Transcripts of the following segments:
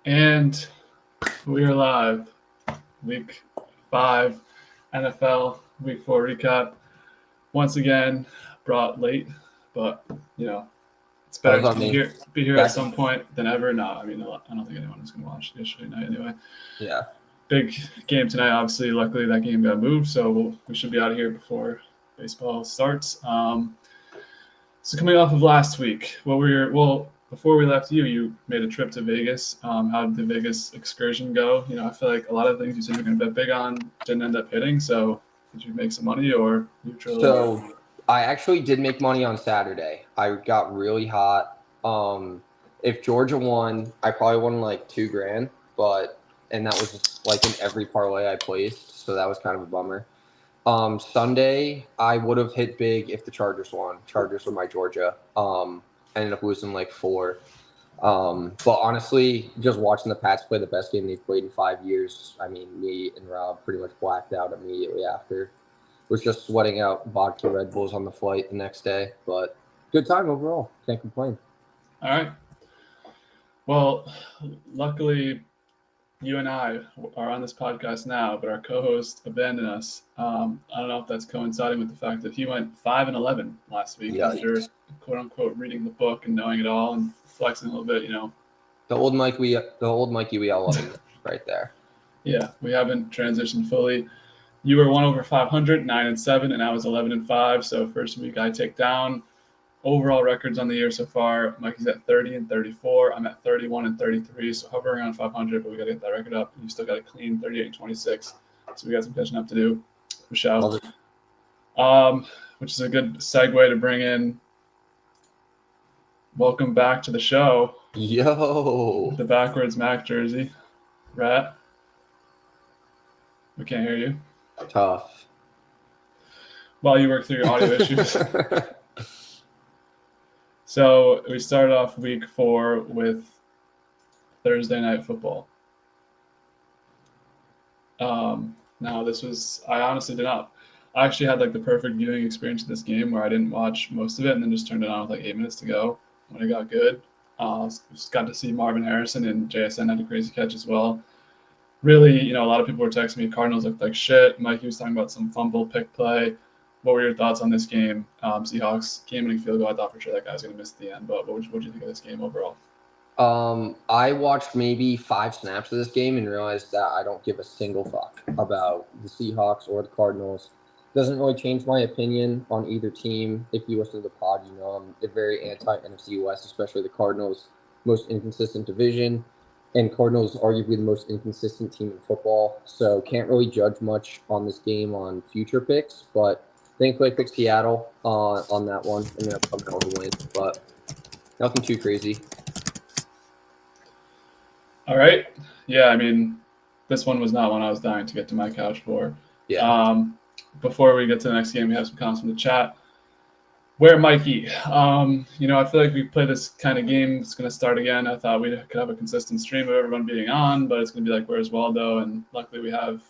And we are live. Week 5 NFL Week 4 recap. Once again, brought late, but it's better to be here at some point than ever. No, I don't think anyone was going to watch yesterday night anyway. Yeah. Big game tonight. Obviously, luckily that game got moved, so we should be out of here before baseball starts. So coming off of last week, before we left you made a trip to Vegas. How did the Vegas excursion go? I feel like a lot of things you said you're going to bet big on didn't end up hitting. So did you make some money or neutral? So I actually did make money on Saturday. I got really hot. If Georgia won, I probably won like $2,000, and that was just like in every parlay I placed. So that was kind of a bummer. Sunday, I would have hit big if the Chargers won. Chargers were my Georgia. I ended up losing like 4. But honestly, just watching the Pats play the best game they've played in 5 years, me and Rob pretty much blacked out immediately after. Was just sweating out vodka Red Bulls on the flight the next day. But good time overall. Can't complain. All right. Well, luckily, you and I are on this podcast now, but our co-host abandoned us. I don't know if that's coinciding with the fact that he went 5-11 last week after quote unquote reading the book and knowing it all and flexing a little bit. The old Mikey we all love right there. Yeah, we haven't transitioned fully. You were 1 over 500, 9-7, and I was 11-5. So first week I take down. Overall records on the year so far, Mikey's at 30-34. I'm at 31-33, so hovering around 500, but we got to get that record up. You still got a clean 38-26, so we got some catching up to do for sure. Which is a good segue to bring in. Welcome back to the show. Yo. The backwards Mac jersey. Rat. We can't hear you. Tough. While you work through your audio issues. So we started off week 4 with Thursday night football. Now this was, I honestly did not. I actually had like the perfect viewing experience of this game where I didn't watch most of it and then just turned it on with like 8 minutes to go when it got good. Just got to see Marvin Harrison and JSN had a crazy catch as well. Really, a lot of people were texting me, Cardinals looked like shit. Mikey was talking about some fumble pick play. What were your thoughts on this game? Seahawks game-winning field goal. I thought for sure that guy was going to miss at the end, but what did you think of this game overall? I watched maybe 5 snaps of this game and realized that I don't give a single fuck about the Seahawks or the Cardinals. Doesn't really change my opinion on either team. If you listen to the pod, I'm very anti-NFC West, especially the Cardinals' most inconsistent division. And Cardinals arguably the most inconsistent team in football. So can't really judge much on this game on future picks, but thankfully I picked Seattle on that one. And then I'm coming over win, but nothing too crazy. All right. Yeah, this one was not one I was dying to get to my couch for. Yeah. Before we get to the next game, we have some comments from the chat. Where Mikey? I feel like we play this kind of game. It's going to start again. I thought we could have a consistent stream of everyone being on, but it's going to be like, where's Waldo? And luckily we have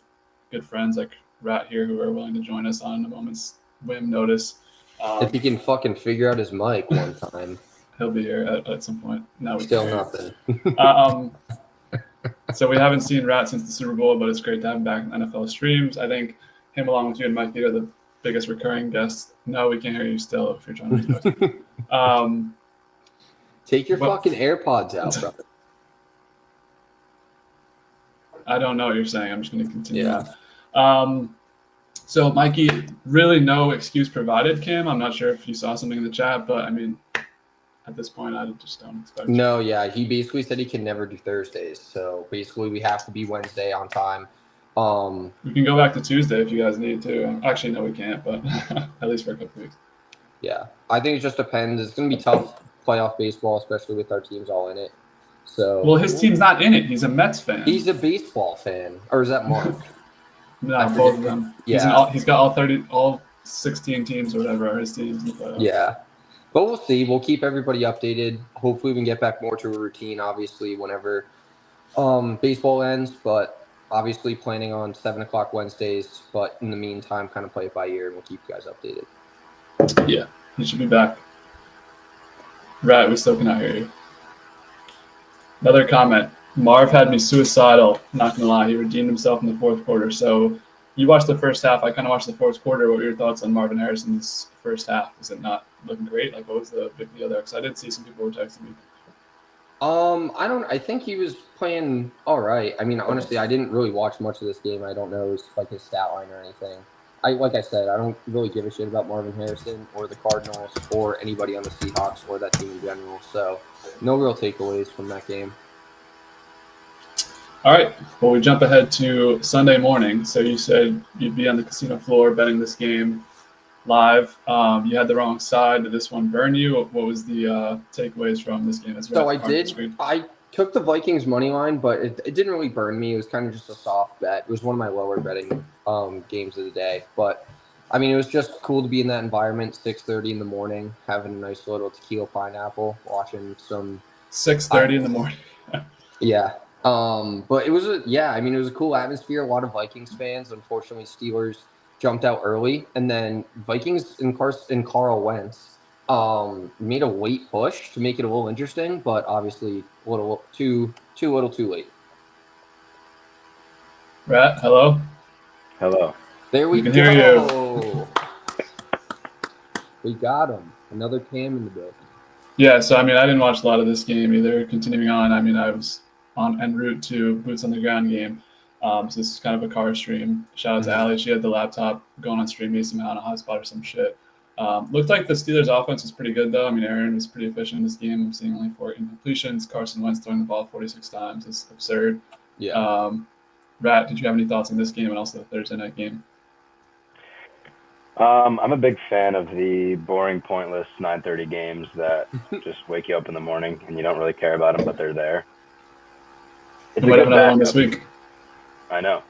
good friends like Rat here who are willing to join us on a moment's whim notice. If he can fucking figure out his mic one time. He'll be here at some point. No, still nothing. So we haven't seen Rat since the Super Bowl, but it's great to have him back in NFL streams. I think him along with you and Mikey are the biggest recurring guests. No, we can't hear you still if you're trying to Take your fucking AirPods out, brother. I don't know what you're saying. I'm just going to continue. Yeah. So Mikey, really no excuse provided, Cam. I'm not sure if you saw something in the chat, but at this point, I just don't expect. No, yeah, he basically said he can never do Thursdays. So basically, we have to be Wednesday on time. We can go back to Tuesday if you guys need to. Actually, no, we can't, but at least for a couple weeks. Yeah, I think it just depends. It's going to be tough playoff baseball, especially with our teams all in it. So, well, his team's not in it. He's a Mets fan. He's a baseball fan, or is that Mark? No, both of them. Yeah, he's got all 16 teams or whatever are his teams in the playoffs. Yeah, but we'll see. We'll keep everybody updated. Hopefully, we can get back more to a routine. Obviously, whenever baseball ends, but. Obviously planning on 7 o'clock Wednesdays, but in the meantime, kind of play it by ear, and we'll keep you guys updated. Yeah, he should be back. Right, we still cannot hear you. Another comment. Marv had me suicidal, not gonna lie. He redeemed himself in the fourth quarter. So you watched the first half. I kind of watched the fourth quarter. What were your thoughts on Marvin Harrison's first half? Was it not looking great? Like, what was the big deal there? Because I did see some people were texting me. I think he was playing all right. I mean, honestly, I didn't really watch much of this game. I don't know his stat line or anything. Like I said, I don't really give a shit about Marvin Harrison or the Cardinals or anybody on the Seahawks or that team in general. So no real takeaways from that game. All right. Well, we jump ahead to Sunday morning. So you said you'd be on the casino floor betting this game live. You had the wrong side. Did this one burn you? What was the takeaways from this game? So I took the Vikings money line, but it didn't really burn me. It was kind of just a soft bet. It was one of my lower betting games of the day. But I mean, it was just cool to be in that environment, 6:30 in the morning, having a nice little tequila pineapple, watching some 6:30 in the morning. Yeah. But it was I mean, it was a cool atmosphere. A lot of Vikings fans. Unfortunately, Steelers jumped out early, and then Vikings and Carl Wentz made a late push to make it a little interesting, but obviously a little too late. Rat, hello. Hello. There we can go. hear you. We got him. Another Cam in the building. Yeah, so I mean, I didn't watch a lot of this game either. Continuing on, I mean, I was en route to Boots on the Ground game. So this is kind of a car stream. Shout out to Allie. She had the laptop going on stream me somehow on a hotspot or some shit. Looked like the Steelers' offense was pretty good, though. I mean, Aaron was pretty efficient in this game. I'm seeing only 4 incompletions. Carson Wentz throwing the ball 46 times. It's absurd. Yeah. Rat, did you have any thoughts on this game and also the Thursday night game? I'm a big fan of the boring, pointless 9:30 games that just wake you up in the morning and you don't really care about them, but they're there. We might have another one this week. I know.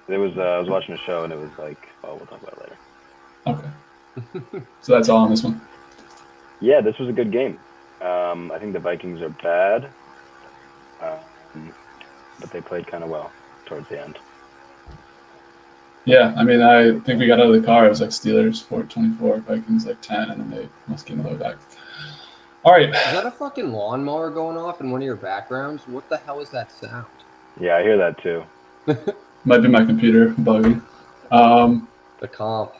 I was watching a show and it was like, oh, we'll talk about it later. Okay. So that's all on this one. Yeah, this was a good game. I think the Vikings are bad, but they played kind of well towards the end. Yeah, I mean, I think we got out of the car. It was like Steelers 4-24, Vikings like 10, and then they must get the way back. All right. Is that a fucking lawnmower going off in one of your backgrounds? What the hell is that sound? Yeah, I hear that too. Might be my computer bugging. The comp.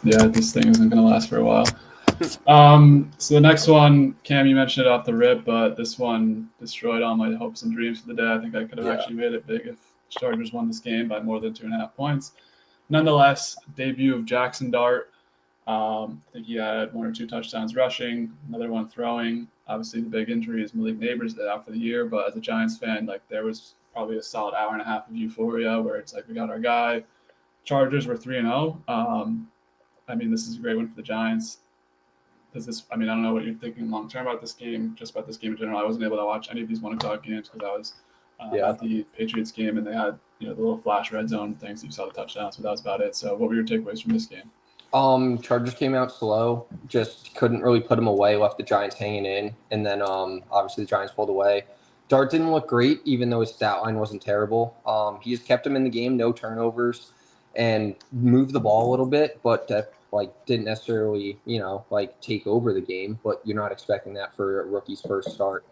Yeah, this thing isn't going to last for a while. So the next one, Cam, you mentioned it off the rip, but this one destroyed all my hopes and dreams for the day. I think I could have actually made it big if Chargers won this game by more than 2.5 points. Nonetheless, debut of Jackson Dart. I think he had 1 or 2 touchdowns rushing, another one throwing. Obviously, the big injury is Malik Neighbors out for the year, but as a Giants fan, like there was probably a solid hour and a half of euphoria where it's like we got our guy. Chargers were 3-0. I mean, this is a great win for the Giants. I don't know what you're thinking long term about this game, just about this game in general. I wasn't able to watch any of these 1 o'clock games because I was at the Patriots game, and they had the little flash red zone things that you saw the touchdowns, but that was about it. So what were your takeaways from this game? Chargers came out slow, just couldn't really put them away, left the Giants hanging in, and then obviously the Giants pulled away. Dart didn't look great, even though his stat line wasn't terrible. He just kept him in the game, no turnovers, and moved the ball a little bit, but didn't necessarily take over the game. But you're not expecting that for a rookie's first start.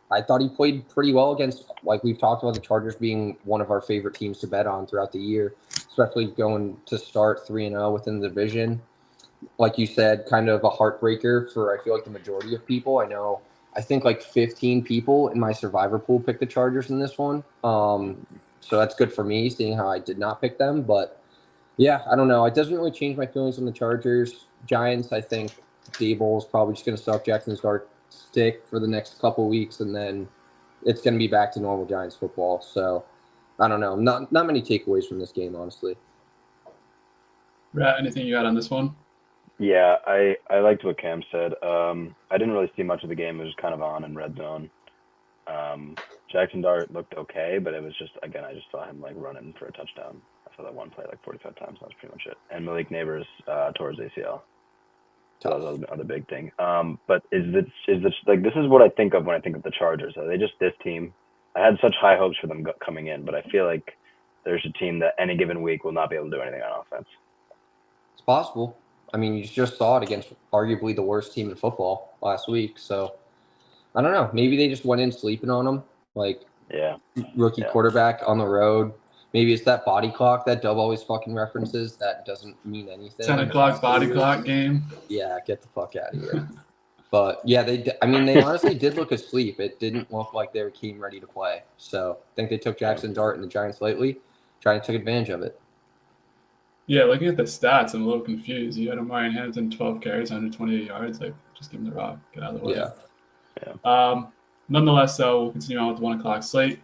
I thought he played pretty well against, like we've talked about, the Chargers being one of our favorite teams to bet on throughout the year, especially going to start 3-0 within the division. Like you said, kind of a heartbreaker for, I feel like, the majority of people. I think like 15 people in my survivor pool picked the Chargers in this one. So that's good for me, seeing how I did not pick them. But yeah, I don't know. It doesn't really change my feelings on the Chargers. Giants, I think Dable is probably just going to suck Jackson's Dart stick for the next couple of weeks, and then it's going to be back to normal Giants football. So I don't know. Not many takeaways from this game, honestly. Rat, anything you got on this one? Yeah, I liked what Cam said. I didn't really see much of the game. It was kind of on in red zone. Jackson Dart looked okay, but it was just, again, I just saw him like running for a touchdown. I saw that one play like 45 times. That was pretty much it. And Malik Neighbors towards ACL. So that was another big thing. But is this like, this is what I think of when I think of the Chargers. Are they just this team? I had such high hopes for them coming in, but I feel like there's a team that any given week will not be able to do anything on offense. It's possible. I mean, you just saw it against arguably the worst team in football last week. So I don't know. Maybe they just went in sleeping on him, like Yeah. rookie quarterback on the road. Maybe it's that body clock that Dub always fucking references that doesn't mean anything. 10 o'clock body clock game. Yeah, get the fuck out of here. But yeah, they honestly did look asleep. It didn't look like they came ready to play. So I think they took Jackson Dart and the Giants lightly, trying to take advantage of it. Yeah, looking at the stats, I'm a little confused. You had Omarion Hampton, 12 carries, 128 yards. Like, just give him the rock. Get out of the way. Yeah. Nonetheless, though, we'll continue on with the 1 o'clock slate.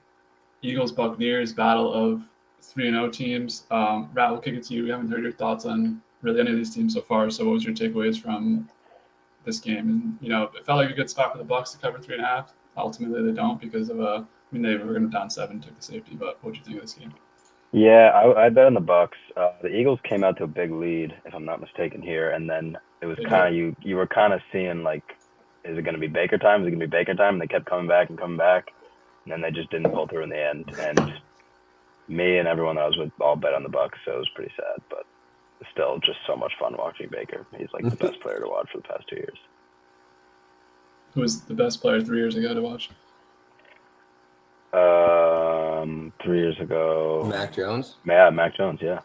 Eagles-Buccaneers, battle of 3-0 teams. Rat, we'll kick it to you. We haven't heard your thoughts on really any of these teams so far. So what was your takeaways from this game? And, it felt like a good spot for the Bucs to cover 3.5. Ultimately, they don't because of they were going to down 7, took the safety. But what did you think of this game? Yeah, I bet on the Bucks. The Eagles came out to a big lead, if I'm not mistaken here, and then it was kind of you were kind of seeing like, is it going to be Baker time? Is it going to be Baker time? And they kept coming back, and then they just didn't pull through in the end. And me and everyone that was with all bet on the Bucks, so it was pretty sad, but still just so much fun watching Baker. He's like the best player to watch for the past 2 years. Who was the best player 3 years ago to watch? 3 years ago. Mac Jones? Yeah, Mac Jones, yeah.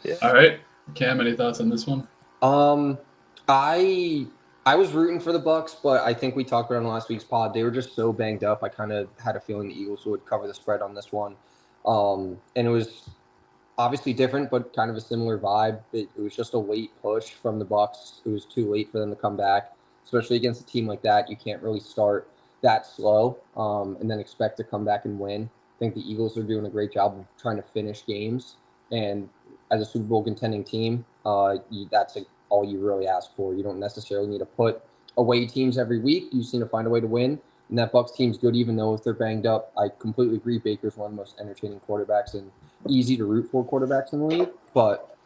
Yeah. All right. Cam, any thoughts on this one? I was rooting for the Bucs, but I think we talked about it on last week's pod. They were just so banged up. I kind of had a feeling the Eagles would cover the spread on this one. And it was obviously different, but kind of a similar vibe. It was just a late push from the Bucs. It was too late for them to come back, especially against a team like that. You can't really start that slow and then expect to come back and win. I think the Eagles are doing a great job of trying to finish games. And as a Super Bowl contending team, that's all you really ask for. You don't necessarily need to put away teams every week. You just need to find a way to win. And that Bucs team's good, even though if they're banged up. I completely agree. Baker's one of the most entertaining quarterbacks and easy to root for quarterbacks in the league. But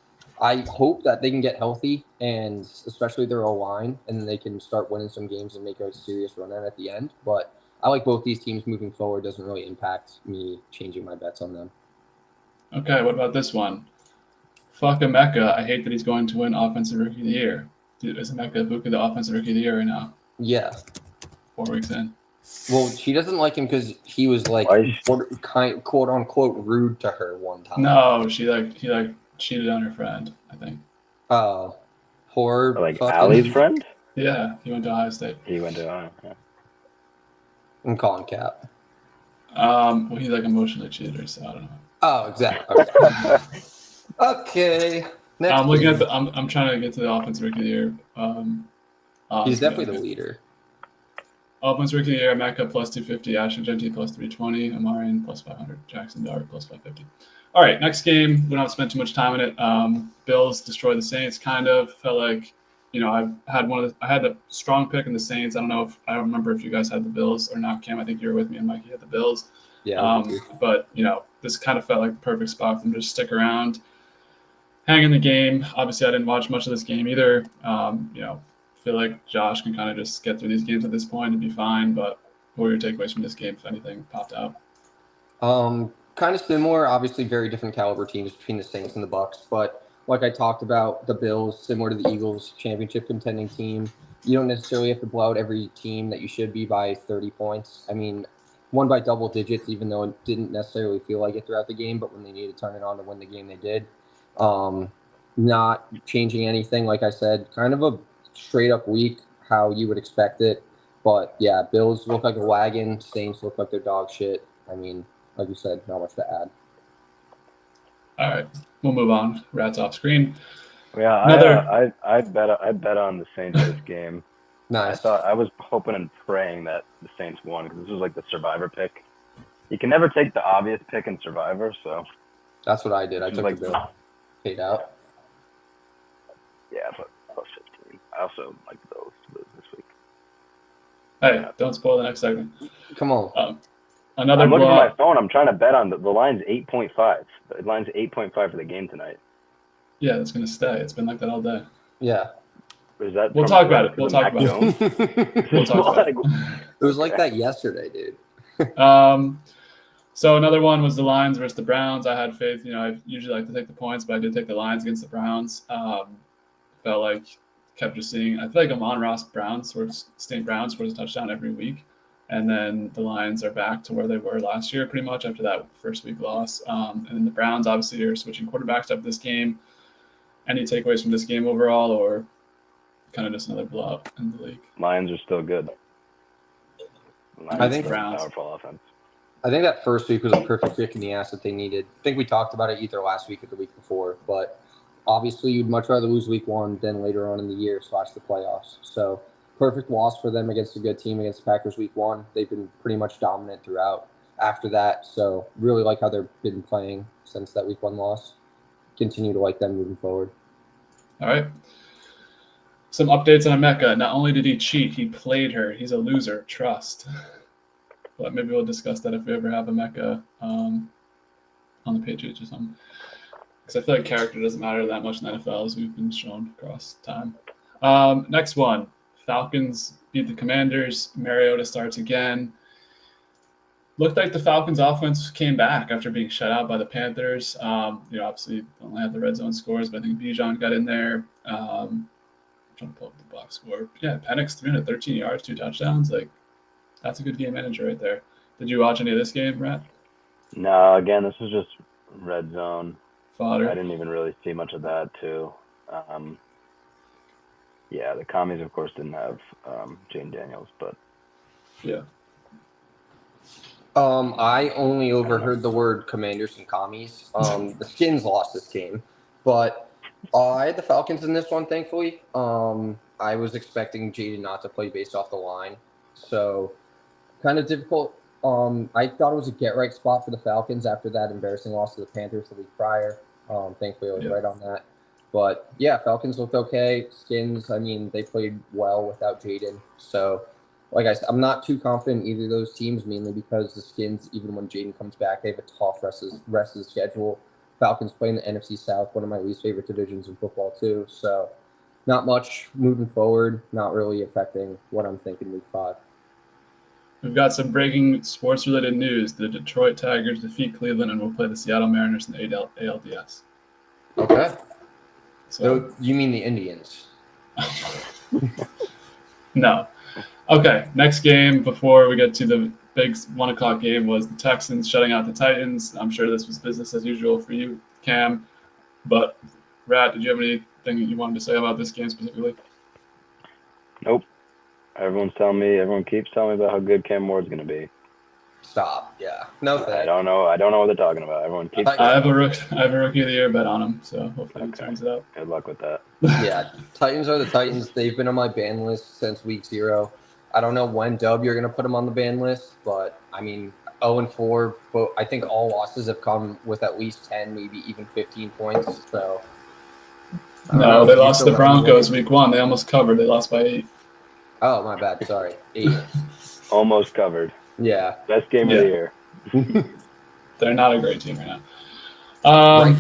I hope that they can get healthy, and especially their O-line, and then they can start winning some games and make a serious run at the end. But I like both these teams moving forward. Doesn't really impact me changing my bets on them. Okay, what about this one? Fuck Emeka. I hate that he's going to win Offensive Rookie of the Year. Dude, is Emeka Ibuka the Offensive Rookie of the Year right now? Yeah. 4 weeks in. Well, she doesn't like him because he was like quote unquote rude to her one time. No, he cheated on her friend, I think. Oh, poor. Like Allie's friend? Yeah, he went to Ohio State. He went to Ohio. Yeah. I'm calling Cap. Well, he emotionally cheated her, so I don't know. Oh, exactly. Okay. Next I'm looking at I'm trying to get to the Offensive Rookie of the Year. He's definitely the leader. Offensive Rookie of the Year, Emeka plus 250, Ashton Genty plus 320, Omarion plus 500, Jackson Dart plus 550. All right, next game. We don't have to spend too much time on it. Bills destroy the Saints. Kind of felt like, I had the strong pick in the Saints. I don't remember if you guys had the Bills or not. Cam, I think you were with me and Mikey had the Bills. Yeah. But this kind of felt like the perfect spot for them to just stick around, hang in the game. Obviously, I didn't watch much of this game either. Feel like Josh can kind of just get through these games at this point and be fine. But what were your takeaways from this game, if anything popped out? Kind of similar, obviously very different caliber teams between the Saints and the Bucs. But like I talked about, the Bills, similar to the Eagles, championship contending team. You don't necessarily have to blow out every team that you should be by 30 points. I mean, won by double digits, even though it didn't necessarily feel like it throughout the game. But when they needed to turn it on to win the game, they did. Not changing anything, like I said, kind of a straight up week, how you would expect it. But yeah, Bills look like a wagon. Saints look like they're dog shit. I mean, like you said, not much to add. All right, we'll move on. Rats off screen. Yeah, I bet on the Saints this game. Nice. I was hoping and praying that the Saints won because this was like the Survivor pick. You can never take the obvious pick in Survivor, so that's what I did. I took the Bills, paid out. Yeah, but plus 15. I also like the Bills to lose this week. Hey, don't spoil the next segment. Come on. I'm looking at my phone. I'm trying to bet on the line's 8.5. The line's 8.5 for the game tonight. Yeah, it's going to stay. It's been like that all day. Yeah. Is that we'll talk about it. We'll talk about it. We'll talk about it. It was like that yesterday, dude. So another one was the Lions versus the Browns. I had faith. I usually like to take the points, but I did take the Lions against the Browns. Felt like kept just seeing. I feel like Amon-Ross Brown St. Brown scores a touchdown every week, and then the Lions are back to where they were last year, pretty much after that first week loss. And then the Browns obviously are switching quarterbacks up this game. Any takeaways from this game overall, or kind of just another blowout in the league? Lions are still good. Lions I think are a Browns. powerful offense. I think that first week was a perfect kick in the ass that they needed. I think we talked about it either last week or the week before, but obviously you'd much rather lose week 1 than later on in the year / the playoffs. So perfect loss for them against a good team against the Packers week 1. They've been pretty much dominant throughout after that. So really like how they've been playing since that week 1 loss. Continue to like them moving forward. All right. Some updates on Emeka. Not only did he cheat, he played her. He's a loser. Trust. But maybe we'll discuss that if we ever have Emeka on the Patriots or something. Because I feel like character doesn't matter that much in the NFL, as we've been shown across time. Next one. Falcons beat the Commanders. Mariota starts again. Looked like the Falcons' offense came back after being shut out by the Panthers. Obviously only had the red zone scores, but I think Bijan got in there. I'm trying to pull up the box score. Yeah, Penix 313 yards, 2 touchdowns. Like, that's a good game manager right there. Did you watch any of this game, Matt? No, again, this was just red zone. Fodder. I didn't even really see much of that too. The commies, of course, didn't have Jane Daniels, but Yeah. I only overheard the word Commanders and commies. The Skins lost this game, but I had the Falcons in this one, thankfully. I was expecting Jaden not to play based off the line, so kind of difficult. I thought it was a get-right spot for the Falcons after that embarrassing loss to the Panthers the week prior. Thankfully, I was right on that. But, yeah, Falcons looked okay. Skins, I mean, they played well without Jaden. So, like I said, I'm not too confident in either of those teams, mainly because the Skins, even when Jaden comes back, they have a tough rest of the schedule. Falcons play in the NFC South, one of my least favorite divisions in football, too. So, not much moving forward, not really affecting what I'm thinking week 5. We've got some breaking sports-related news. The Detroit Tigers defeat Cleveland and will play the Seattle Mariners in the ALDS. Okay. So You mean the Indians? No. Okay, next game before we get to the big 1 o'clock game was the Texans shutting out the Titans. I'm sure this was business as usual for you, Cam. But, Rat, did you have anything that you wanted to say about this game specifically? nope. Everyone keeps telling me about how good Cam Ward's going to be. Stop. Yeah. No thanks. I don't know what they're talking about. Everyone keeps. I have a rookie of the year bet on him, so hopefully he turns it up. Good luck with that. Yeah, Titans are the Titans. They've been on my ban list since week 0. I don't know when, Dub, you're going to put them on the ban list, but, I mean, 0-4, but I think all losses have come with at least 10, maybe even 15 points. So. No, they lost to the Broncos week 1. They almost covered. They lost by 8. Oh, my bad. Sorry. 8. Almost covered. Yeah. Best game of the year. They're not a great team right now.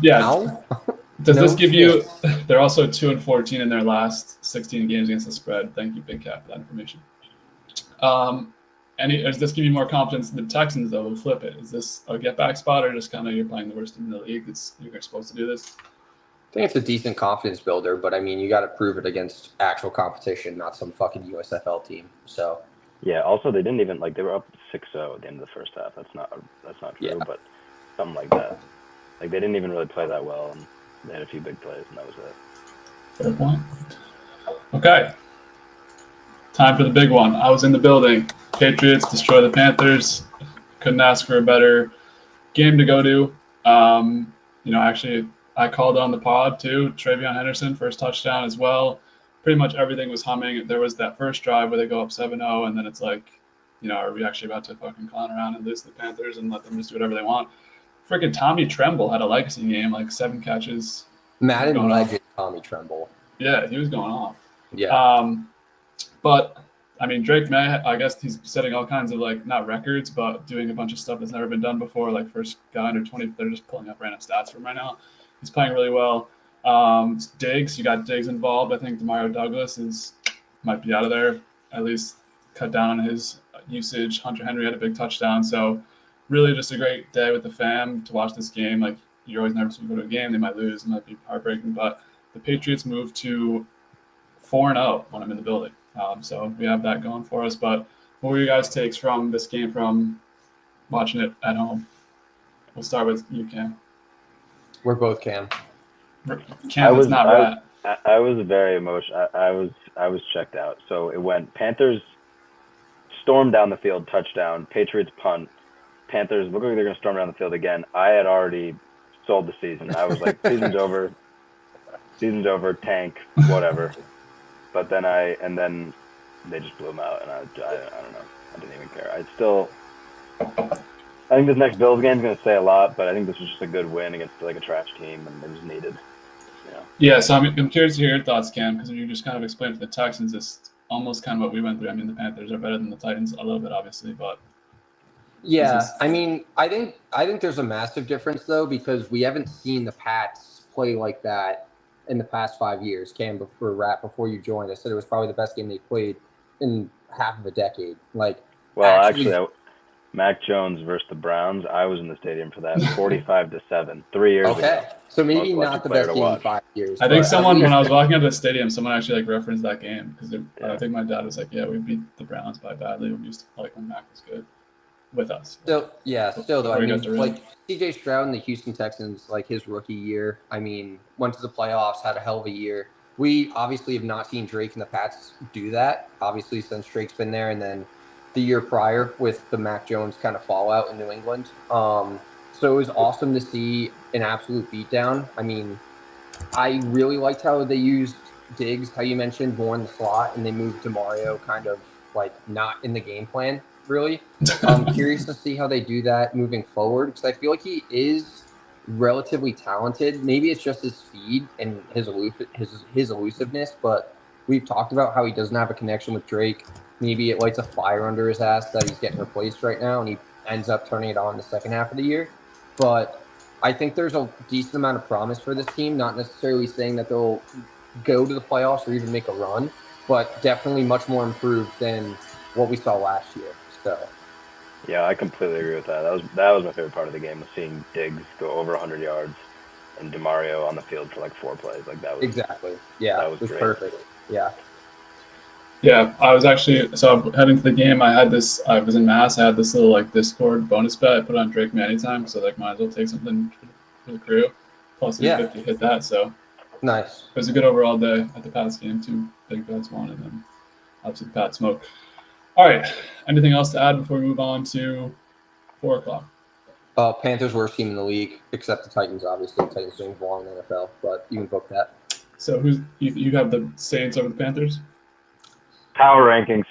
Now? Does No this give you? chance. They're also 2-14 in their last 16 games against the spread. Thank you, Big Cat, for that information. Does this give you more confidence in the Texans, though, who flip it? Is this a get-back spot, or just kind of you're playing the worst team in the league? You're supposed to do this? I think it's a decent confidence builder, but, I mean, you got to prove it against actual competition, not some fucking USFL team. So. Yeah. Also, they didn't even they were up 6-0 at the end of the first half. That's not true, Yeah. but something like that. They didn't even really play that well, and they had a few big plays, and that was it. Fair point. Okay. Time for the big one. I was in the building. Patriots destroy the Panthers. Couldn't ask for a better game to go to. Actually, I called on the pod too. Travion Henderson, first touchdown as well. Pretty much everything was humming. There was that first drive where they go up 7-0, and then it's like, are we actually about to fucking clown around and lose to the Panthers and let them just do whatever they want? Freaking Tommy Tremble had a legacy game, like 7 catches. Madden legend Tommy Tremble. Yeah, he was going off. Yeah. But, I mean, Drake May, I guess he's setting all kinds of, not records, but doing a bunch of stuff that's never been done before, like first guy under 20. They're just pulling up random stats for him right now. He's playing really well. Diggs, you got Diggs involved. I think Demario Douglas might be out of there, at least cut down on his usage. Hunter Henry had a big touchdown. So really just a great day with the fam to watch this game. Like, you're always nervous when you go to a game. They might lose. It might be heartbreaking. But the Patriots moved to 4-0 when I'm in the building. So we have that going for us. But what were your guys' takes from this game from watching it at home? We'll start with you, Cam. We're both Cam. Cam is not Rat. I was very emotional. I was checked out. So it went Panthers storm down the field, touchdown. Patriots punt. Panthers look like they're going to storm down the field again. I had already sold the season. I was like, season's over. Season's over. Tank, whatever. But then they just blew them out, and I don't know. I didn't even care. I think this next Bills game is going to say a lot, but I think this was just a good win against like a trash team, and it was needed. Yeah, so I'm curious to hear your thoughts, Cam, because you just kind of explained for the Texans, it's almost kind of what we went through. I mean, the Panthers are better than the Titans a little bit, obviously, but yeah, I mean, I think there's a massive difference though, because we haven't seen the Pats play like that in the past 5 years. Cam, before you joined, I said it was probably the best game they played in half of a decade. Like, well, actually Mac Jones versus the Browns. I was in the stadium for that, 45-7, 3 years ago. Okay, so maybe not the best game in 5 years. I think when I was walking out of the stadium, someone actually like referenced that game because I think my dad was like, "Yeah, we beat the Browns by badly. We used to play when Mac was good with us." Still though, I mean, like C.J. Stroud and the Houston Texans, like his rookie year, I mean, went to the playoffs, had a hell of a year. We obviously have not seen Drake and the Pats do that, obviously, since Drake's been there, and then the year prior with the Mac Jones kind of fallout in New England. So it was awesome to see an absolute beatdown. I mean, I really liked how they used Diggs, how you mentioned, more in the slot, and they moved DeMario kind of like not in the game plan, really. I'm curious to see how they do that moving forward, because I feel like he is relatively talented. Maybe it's just his speed and his elusiveness, but we've talked about how he doesn't have a connection with Drake. Maybe it lights a fire under his ass that he's getting replaced right now, and he ends up turning it on in the second half of the year. But I think there's a decent amount of promise for this team, not necessarily saying that they'll go to the playoffs or even make a run, but definitely much more improved than what we saw last year. So, yeah, I completely agree with that. That was my favorite part of the game, was seeing Diggs go over 100 yards and DeMario on the field for like 4 plays. Like that was exactly. Yeah, that was it was great. perfect. Yeah. Yeah, I was actually heading to the game. I was in Mass. I had this little like Discord bonus bet. I put on Drake Manny time, so like might as well take something for the crew. Plus 350 hit that, so nice. It was a good overall day at the Pats game. 2 big bets won, and then obviously the Pats smoke. All right, anything else to add before we move on to 4 o'clock? Panthers worst team in the league, except the Titans. Obviously, the Titans doing well in the NFL, but you can book that. So you have the Saints over the Panthers? Power rankings.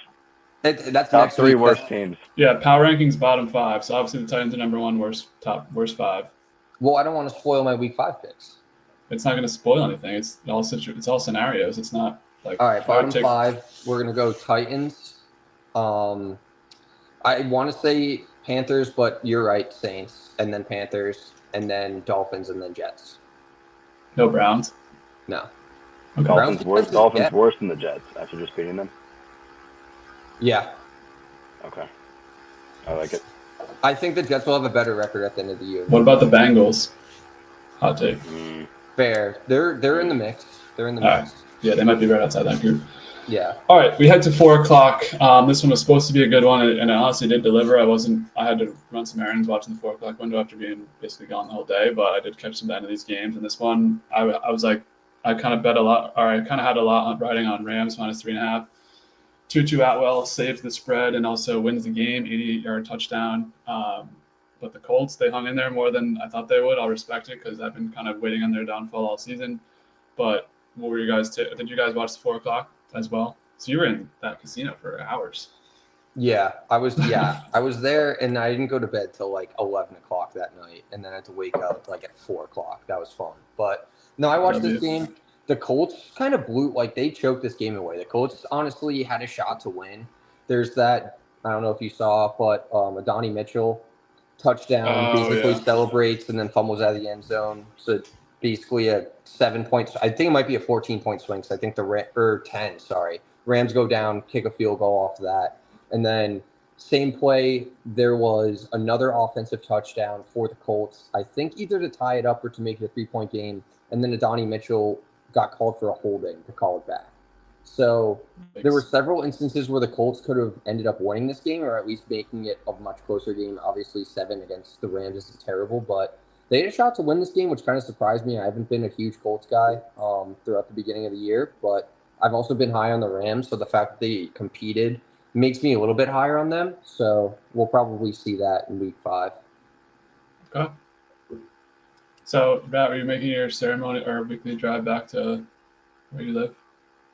That's top next 3 week. worst teams. Yeah, power rankings bottom 5. So obviously the Titans are number 1, worst 5. Well, I don't want to spoil my week 5 picks. It's not going to spoil anything. It's all scenarios. It's not like. All right, bottom 5. We're gonna go Titans. I want to say Panthers, but you're right, Saints, and then Panthers, and then Dolphins, and then Jets. No Browns. No. Okay. Dolphins worse than the Jets after just beating them. Yeah. Okay. I like it. I think the Jets will have a better record at the end of the year. What about the Bengals? Hot take. Fair. They're in the mix. They're in the mix. Right. Yeah, they might be right outside that group. Yeah. All right, we head to 4 o'clock. This one was supposed to be a good one, and it honestly did deliver. I had to run some errands watching the 4 o'clock window after being basically gone the whole day, but I did catch some end of these games. And this one, I was like, I kind of bet a lot, or I kind of had a lot riding on Rams -3.5. Tutu Atwell saves the spread and also wins the game, 88-yard touchdown. But the Colts, they hung in there more than I thought they would. I'll respect it because I've been kind of waiting on their downfall all season. But what were you guys? Did you guys watch the 4 o'clock as well? So you were in that casino for hours. Yeah, I was. Yeah, I was there, and I didn't go to bed till like 11 o'clock that night, and then I had to wake up like at 4 o'clock. That was fun. But no, I watched this game. The Colts kind of they choked this game away. The Colts honestly had a shot to win. There's that, I don't know if you saw, but Adonai Mitchell touchdown basically celebrates and then fumbles out of the end zone. So basically a 7-point, I think it might be a 14-point swing. So I think 10, sorry. Rams go down, kick a field goal off of that. And then same play, there was another offensive touchdown for the Colts. I think either to tie it up or to make it a 3-point game. And then Adonai Mitchell got called for a holding to call it back. So there were several instances where the Colts could have ended up winning this game, or at least making it a much closer game. Obviously, 7 against the Rams is terrible, but they had a shot to win this game, which kind of surprised me. I haven't been a huge Colts guy throughout the beginning of the year, but I've also been high on the Rams. So the fact that they competed makes me a little bit higher on them. So we'll probably see that in Week 5. Okay. So, Matt, were you making your ceremony or weekly drive back to where you live?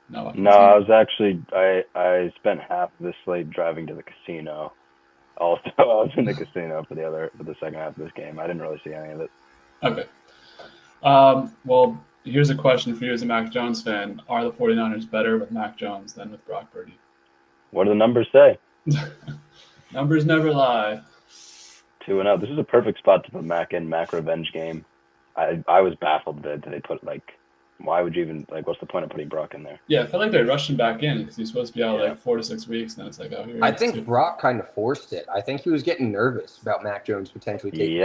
No, I was actually I spent half of this slate driving to the casino. Also, I was in the casino for the second half of this game. I didn't really see any of it. Okay. Well, here's a question for you as a Mac Jones fan. Are the 49ers better with Mac Jones than with Brock Purdy? What do the numbers say? Numbers never lie. 2-0. This is a perfect spot to put Mac in. Mac revenge game. I was baffled that they put why would you even what's the point of putting Brock in there? Yeah, I feel like they rushed him back in because he's supposed to be out 4 to 6 weeks, and then it's like, oh, here. I think Brock kind of forced it. I think he was getting nervous about Mac Jones potentially taking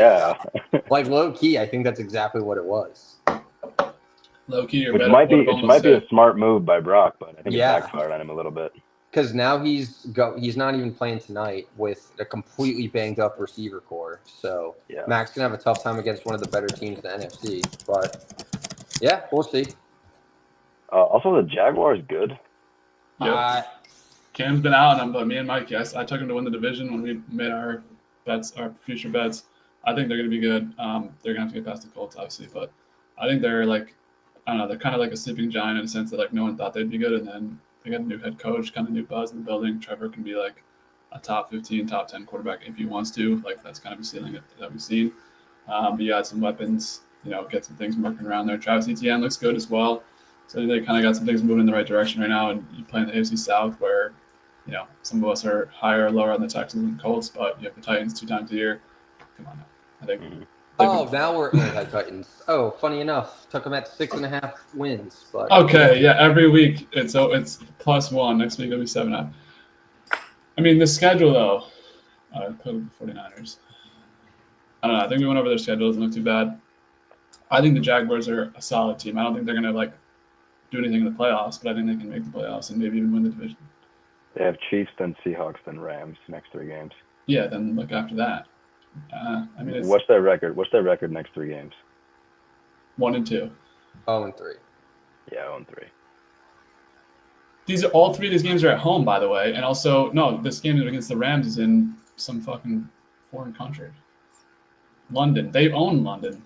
low key, I think that's exactly what it was. Low key, which might be a smart move by Brock, but I think it backfired on him a little bit. Because now he's not even playing tonight with a completely banged up receiver core. So Mac's gonna have a tough time against one of the better teams in the NFC. But yeah, we'll see. Also, the Jaguars good. Yep. Cam's been out, but me and Mike, yes, I took him to win the division when we made our bets, our future bets. I think they're going to be good. They're going to have to get past the Colts, obviously, but I think they're I don't know, they're kind of like a sleeping giant in the sense that no one thought they'd be good, and then they got a new head coach, kind of new buzz in the building. Trevor can be a top 15, top 10 quarterback if he wants to. That's kind of a ceiling that we've seen. But you had some weapons, get some things working around there. Travis Etienne looks good as well. So I think they kind of got some things moving in the right direction right now. And you play in the AFC South where, some of us are higher or lower on the Texans and Colts, but you have the Titans 2 times a year. Come on now. I think. Now we're anti-Titans. Oh, funny enough, took them at 6.5 wins. But okay, yeah, every week it's +1. Next week it'll be 7.5. I mean, the schedule though, the 49ers. I don't know. I think we went over their schedule. It doesn't look too bad. I think the Jaguars are a solid team. I don't think they're gonna do anything in the playoffs, but I think they can make the playoffs and maybe even win the division. They have Chiefs, then Seahawks, then Rams next 3 games. Yeah, then after that. I mean, what's their record? What's their record next 3 games? 1-2. 0-3. Yeah, 0-3. All 3 of these games are at home, by the way, and also this game against the Rams is in some fucking foreign country. London. They own London.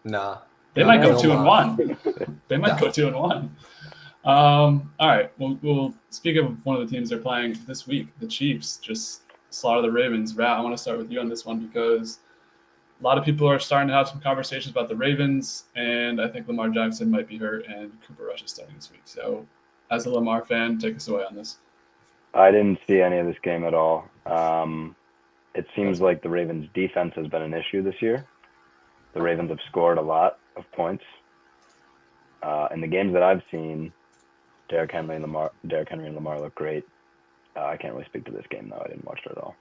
Nah. They might go 2-1. They might go 2-1. All right. We'll speak of one of the teams they're playing this week. The Chiefs just slaughter the Ravens. Rat, I want to start with you on this one because a lot of people are starting to have some conversations about the Ravens, and I think Lamar Jackson might be hurt, and Cooper Rush is starting this week. So, as a Lamar fan, take us away on this. I didn't see any of this game at all. It seems like the Ravens' defense has been an issue this year. The Ravens have scored a lot of points. In the games that I've seen, Derrick Henry and Lamar look great. I can't really speak to this game though. I didn't watch it at all.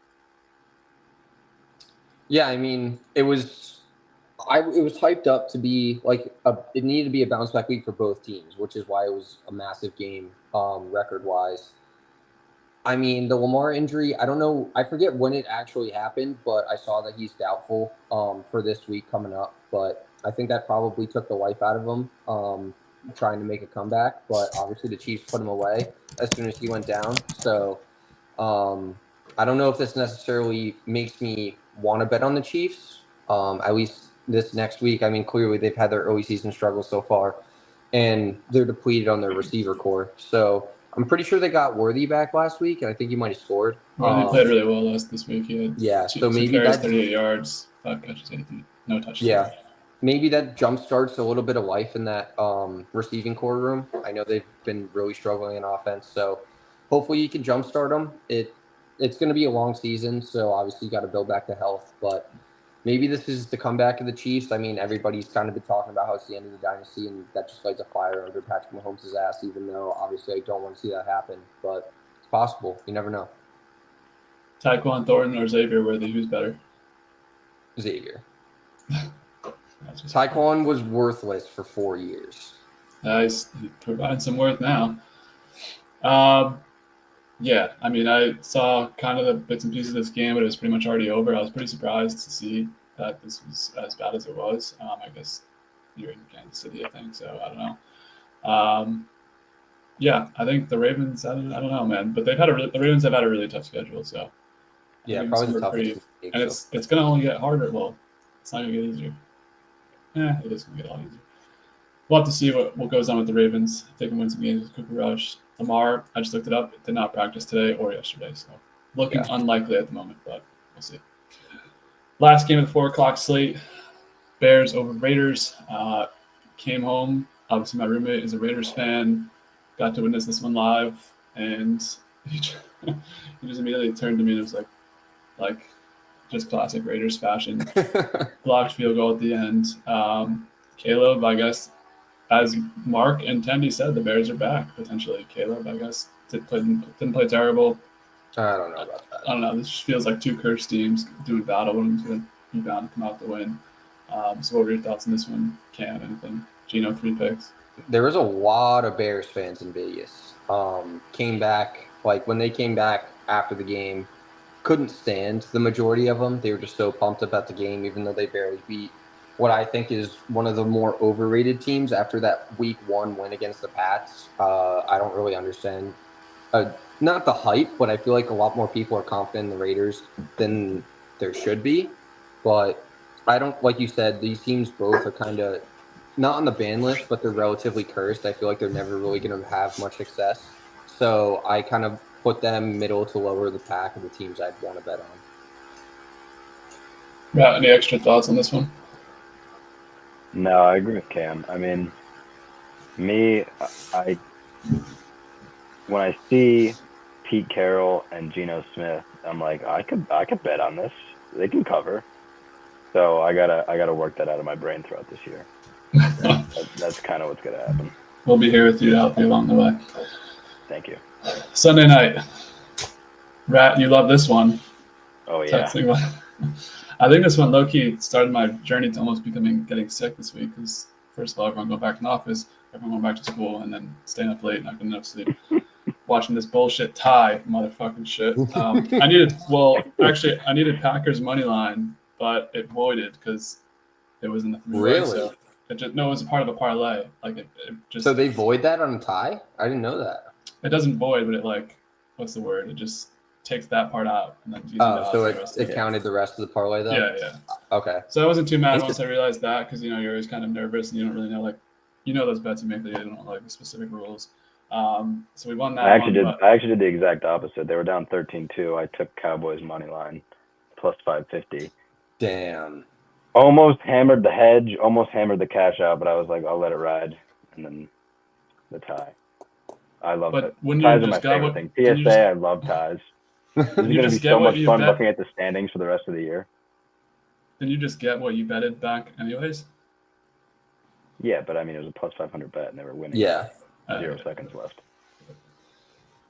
Yeah, I mean, it was hyped up to be it needed to be a bounce back week for both teams, which is why it was a massive game record wise. I mean, the Lamar injury, I don't know, I forget when it actually happened, but I saw that he's doubtful for this week coming up. But I think that probably took the life out of him trying to make a comeback. But obviously the Chiefs put him away as soon as he went down. So I don't know if this necessarily makes me want to bet on the Chiefs, at least this next week. I mean, clearly they've had their early season struggles so far, and they're depleted on their receiver core. So I'm pretty sure they got Worthy back last week, and I think he might have scored. Worthy played really well this week. He had so maybe that's 38 yards, 5 catches, 80, no touchdowns. Yeah, maybe that jump starts a little bit of life in that receiving core room. I know they've been really struggling in offense, so hopefully you can jumpstart them. It's going to be a long season, so obviously you got to build back to health. But maybe this is the comeback of the Chiefs. I mean, everybody's kind of been talking about how it's the end of the dynasty, and that just lights a fire under Patrick Mahomes' ass, even though obviously I don't want to see that happen. But it's possible. You never know. Tyquan Thornton or Xavier Worthy, who's better? Xavier. Tyquan was worthless for 4 years. He's providing some worth now. Yeah, I mean, I saw kind of the bits and pieces of this game, but it was pretty much already over. I was pretty surprised to see that this was as bad as it was. I guess you're in Kansas City, I think, so I don't know. Yeah, I think the Ravens. I don't know, man, but the Ravens have had a really tough schedule, so Yeah, give them probably some the toughest reprieve. in the league, And so. it's gonna only get harder. Well, it's not gonna get easier. Yeah, it is gonna get a lot easier. We'll have to see what goes on with the Ravens. If they can win some games with Cooper Rush. Lamar, I just looked it up, did not practice today or yesterday, so looking Yeah. unlikely at the moment, but we'll see. Last game of the 4 o'clock slate, Bears over Raiders. Came home. Obviously, my roommate is a Raiders fan. Got to witness this one live, and he just, he just immediately turned to me and was like just classic Raiders fashion. Blocked field goal at the end. Caleb, I guess, as Mark and Tandy said, the Bears are back potentially. Caleb, I guess, didn't play terrible. I don't know about that. I don't know. This just feels like two cursed teams doing battle. One of them's going to be bound to come out to win. So, what were your thoughts on this one, Cam? Anything? Gino, 3 picks. There was a lot of Bears fans in Vegas. Came back, like when they came back after the game, couldn't stand the majority of them. They were just so pumped about the game, even though they barely beat what I think is one of the more overrated teams after that week 1 win against the Pats. I don't really understand. Not the hype, but I feel like a lot more people are confident in the Raiders than there should be. But I don't, like you said, these teams both are kind of not on the ban list, but they're relatively cursed. I feel like they're never really going to have much success. So I kind of put them middle to lower of the pack of the teams I'd want to bet on. Matt, any extra thoughts on this one? No, I agree with Cam. I mean, me, I when I see Pete Carroll and Geno Smith, I'm like, I could bet on this. They can cover. So I gotta work that out of my brain throughout this year. That's kind of what's gonna happen. We'll be here with you to help you along the way. Thank you. Sunday night. Rat, you love this one. Oh yeah. Texting one. I think this one low-key started my journey to almost getting sick this week because first of all, everyone going back in the office, everyone going back to school, and then staying up late, not getting enough sleep, watching this bullshit tie motherfucking shit. I needed Packers money line, but it voided because it was in the 3-way. Really? So it was a part of a parlay. Like it just. So they void that on a tie? I didn't know that. It doesn't void, but it what's the word? It just takes that part out and then uses So it counted the rest of the parlay though? Yeah. Okay. So I wasn't too mad once I realized that because you're always kind of nervous and you don't really know those bets you make that you don't like the specific rules. So we won that. I actually did the exact opposite. They were down 13-2. I took Cowboys money line plus 550. Damn. Almost hammered the hedge, almost hammered the cash out, but I was like, I'll let it ride, and then the tie. I love it. Ties are my favorite thing. PSA, I love ties. This is going to be so much fun looking at the standings for the rest of the year. Didn't you just get what you betted back anyways? Yeah, but I mean, it was a plus 500 bet, and they were winning. Yeah. 0 seconds left.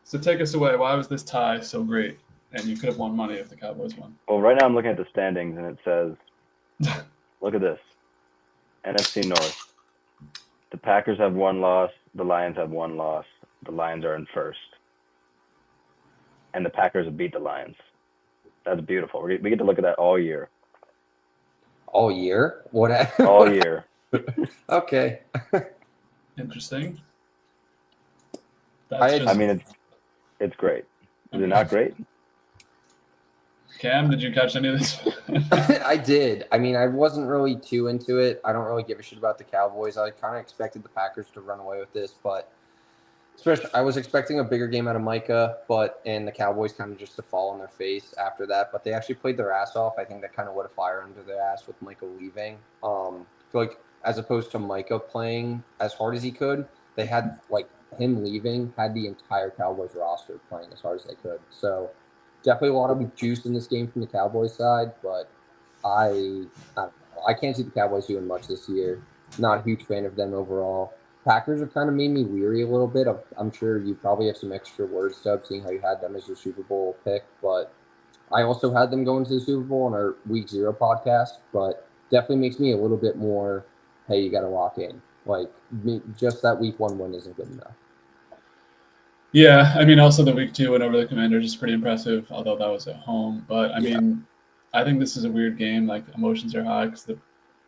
So take us away. Why was this tie so great? And you could have won money if the Cowboys won. Well, right now I'm looking at the standings, and it says, look at this. NFC North. The Packers have 1 loss. The Lions have 1 loss. The Lions are in first. And the Packers have beat the Lions. That's beautiful. We get to look at that all year. All year? What? All year. Okay. Interesting. I mean, it's great. Is it not great? Cam, did you catch any of this? I did. I mean, I wasn't really too into it. I don't really give a shit about the Cowboys. I kind of expected the Packers to run away with this, but especially I was expecting a bigger game out of Micah, and the Cowboys kind of just to fall on their face after that. But they actually played their ass off. I think that kind of lit a fire under their ass with Micah leaving. I feel like as opposed to Micah playing as hard as he could, they had him leaving had the entire Cowboys roster playing as hard as they could. So definitely a lot of juice in this game from the Cowboys side, but I don't know. I can't see the Cowboys doing much this year. Not a huge fan of them overall. Packers have kind of made me weary a little bit. I'm sure you probably have some extra words, Dub, seeing how you had them as your Super Bowl pick, but I also had them going to the Super Bowl on our Week 0 podcast, but definitely makes me a little bit more, hey, you got to lock in. Like, just that week 1 win isn't good enough. Yeah, I mean, also the week 2 win over the Commanders is pretty impressive, although that was at home. But I mean, I think this is a weird game. Like, emotions are high because the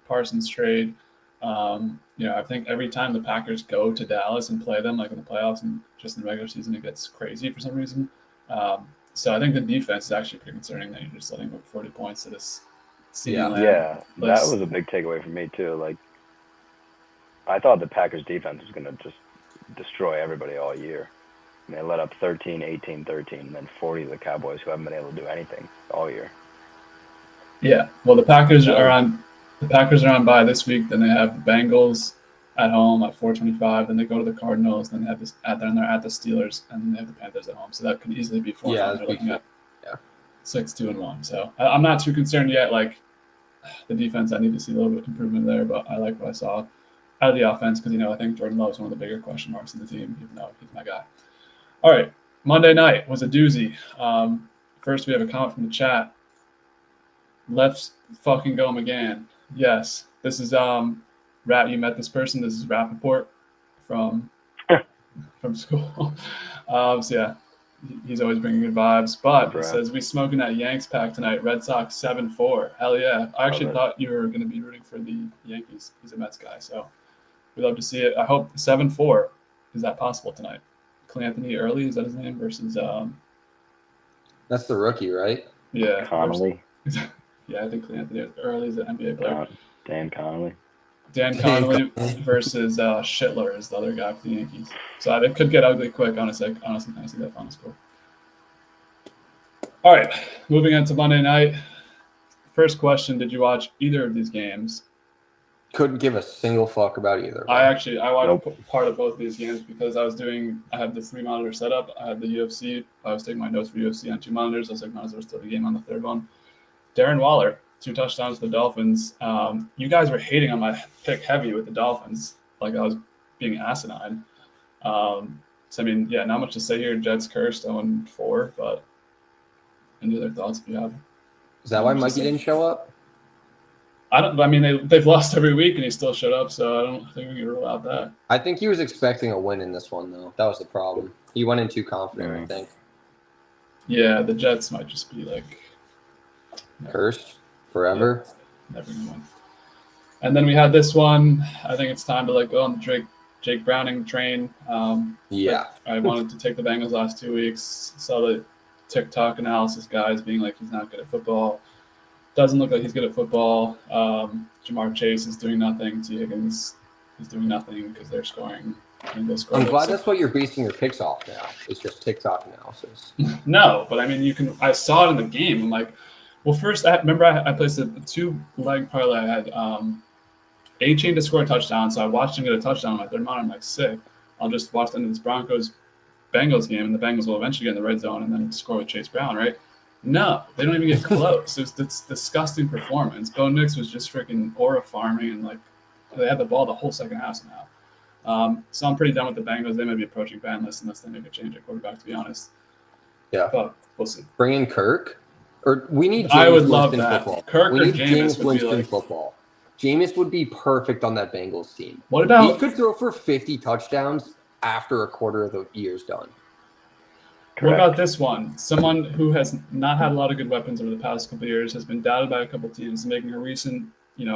Parsons trade. I think every time the Packers go to Dallas and play them, like in the playoffs and just in the regular season, it gets crazy for some reason. So I think the defense is actually pretty concerning that you're just letting up 40 points to this CeeDee Lamb. Yeah, that was a big takeaway for me too. Like, I thought the Packers defense was going to just destroy everybody all year. And they let up 13, 18, 13, and then 40 to the Cowboys, who haven't been able to do anything all year. Yeah, well, the Packers are on bye this week. Then they have the Bengals at home at 4:25. Then they go to the Cardinals. Then they have then they're at the Steelers, and then they have the Panthers at home. So that could easily be 4. Yeah, they're looking at 6-2-1. So I'm not too concerned yet. Like, the defense, I need to see a little bit of improvement there, but I like what I saw out of the offense because I think Jordan Love is one of the bigger question marks in the team, even though he's my guy. All right, Monday night was a doozy. First, we have a comment from the chat. Let's fucking go McGann. Yes, this is Rat. You met this person. This is Rappaport from school. So yeah, he's always bringing good vibes. But it says we smoking that Yanks pack tonight. Red Sox 7-4. Hell yeah! I actually thought you were going to be rooting for the Yankees. He's a Mets guy, so we love to see it. I hope 7-4. Is that possible tonight? Clanthony Early, is that his name? Versus that's the rookie, right? Yeah. Connolly. Yeah, I think Clanthony Early is an NBA player. Dan Connolly. Dan Connolly versus Schittler is the other guy for the Yankees. So it could get ugly quick, honestly. Honestly, can I see that final score? All right, moving on to Monday night. First question, did you watch either of these games? Couldn't give a single fuck about either. I watched part of both of these games because I had the 3-monitor setup. I had the UFC. I was taking my notes for UFC on 2 monitors. I was like, might as well start the game on the third one. Darren Waller, 2 touchdowns to the Dolphins. You guys were hating on my pick heavy with the Dolphins, like I was being asinine. So I mean, yeah, not much to say here. Jets cursed 0-4, but any other thoughts if you have? Is that why Mikey didn't show up? They've lost every week and he still showed up, so I don't think we can rule out that. I think he was expecting a win in this one, though. That was the problem. He went in too confident, I think. Yeah, the Jets might just be like cursed forever. Yeah, never gonna win. And then we had this one. I think it's time to go on the Jake Browning train. I wanted to take the Bengals last 2 weeks. Saw the TikTok analysis guys being like he's not good at football. Doesn't look like he's good at football. Jamar Chase is doing nothing. T. Higgins is doing nothing because they're scoring. I'm glad that's what you're basing your picks off now. It's just TikTok analysis. No, but I mean, I saw it in the game. I'm like, well, first, I placed a 2-leg parlay. I had A-Chain to score a touchdown, so I watched him get a touchdown on my third monitor. I'm like, sick. I'll just watch the end of this Broncos-Bengals game, and the Bengals will eventually get in the red zone and then score with Chase Brown, right? No, they don't even get close. It's disgusting performance. Bo Nix was just freaking aura farming, and they had the ball the whole second half somehow. So I'm pretty done with the Bengals. They might be approaching banless unless they make a change at quarterback, to be honest. Yeah, but we'll see. Bring in Kirk, or we need. Jameis I would love Winston that. Football. Kirk we or need Jameis would Winston be football. Jameis would be perfect on that Bengals team. What about he could throw for 50 touchdowns after a quarter of the year's done? Correct. What about this one? Someone who has not had a lot of good weapons over the past couple of years, has been doubted by a couple of teams, making a recent,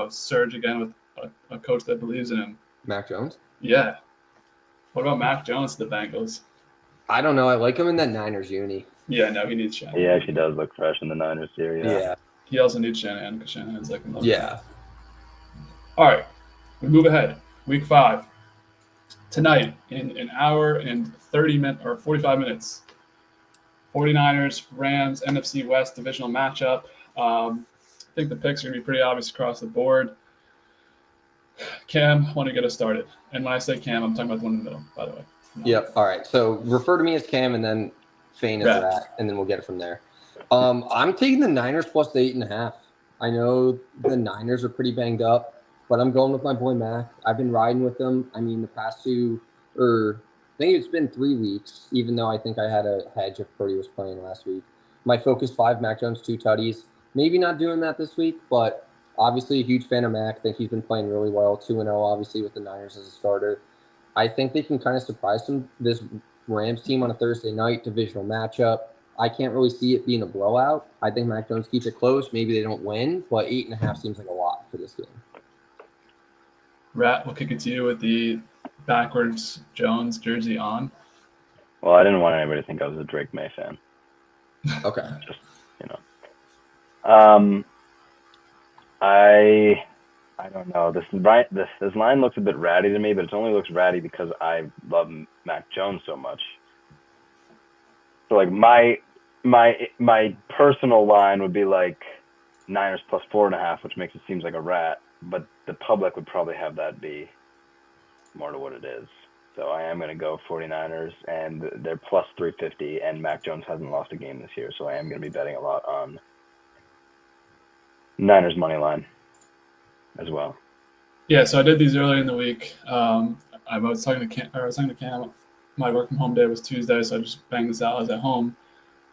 surge again with a coach that believes in him. Mac Jones? Yeah. What about Mac Jones to the Bengals? I don't know. I like him in that Niners uni. Yeah, no, he needs Shanahan. He actually does look fresh in the Niners here. Yeah. He also needs Shanahan because Shanahan's like in love. Yeah. All right. We move ahead. Week 5. Tonight, in an hour and 45 minutes. 49ers, Rams, NFC West divisional matchup. I think the picks are going to be pretty obvious across the board. Cam, want to get us started? And when I say Cam, I'm talking about the one in the middle, by the way. Yep. All right. So refer to me as Cam and then Fane as that, and then we'll get it from there. I'm taking the Niners plus the 8.5. I know the Niners are pretty banged up, but I'm going with my boy Mac. I've been riding with them. I mean, the past I think it's been 3 weeks, even though I think I had a hedge if Purdy was playing last week. My focus 5, Mac Jones, 2 tutties. Maybe not doing that this week, but Obviously, a huge fan of Mac. I think he's been playing really well. 2-0, obviously, with the Niners as a starter. I think they can kind of surprise this Rams team on a Thursday night divisional matchup. I can't really see it being a blowout. I think Mac Jones keeps it close. Maybe they don't win, but 8.5 seems like a lot for this game. Rat, we'll kick it to you with the backwards Jones jersey on. Well, I didn't want anybody to think I was a Drake May fan. Okay. Just, you know. I don't know. This line looks a bit ratty to me, but it only looks ratty because I love Mac Jones so much. So like my personal line would be like Niners plus 4.5, which makes it seem like a rat, but the public would probably have that be more to what it is. So I am going to go 49ers, and they're plus 350, and Mac Jones hasn't lost a game this year, so I am going to be betting a lot on Niners money line as well. Yeah, so I did these earlier in the week. I was talking to Cam. My work from home day was Tuesday, so I just banged this out. I was at home.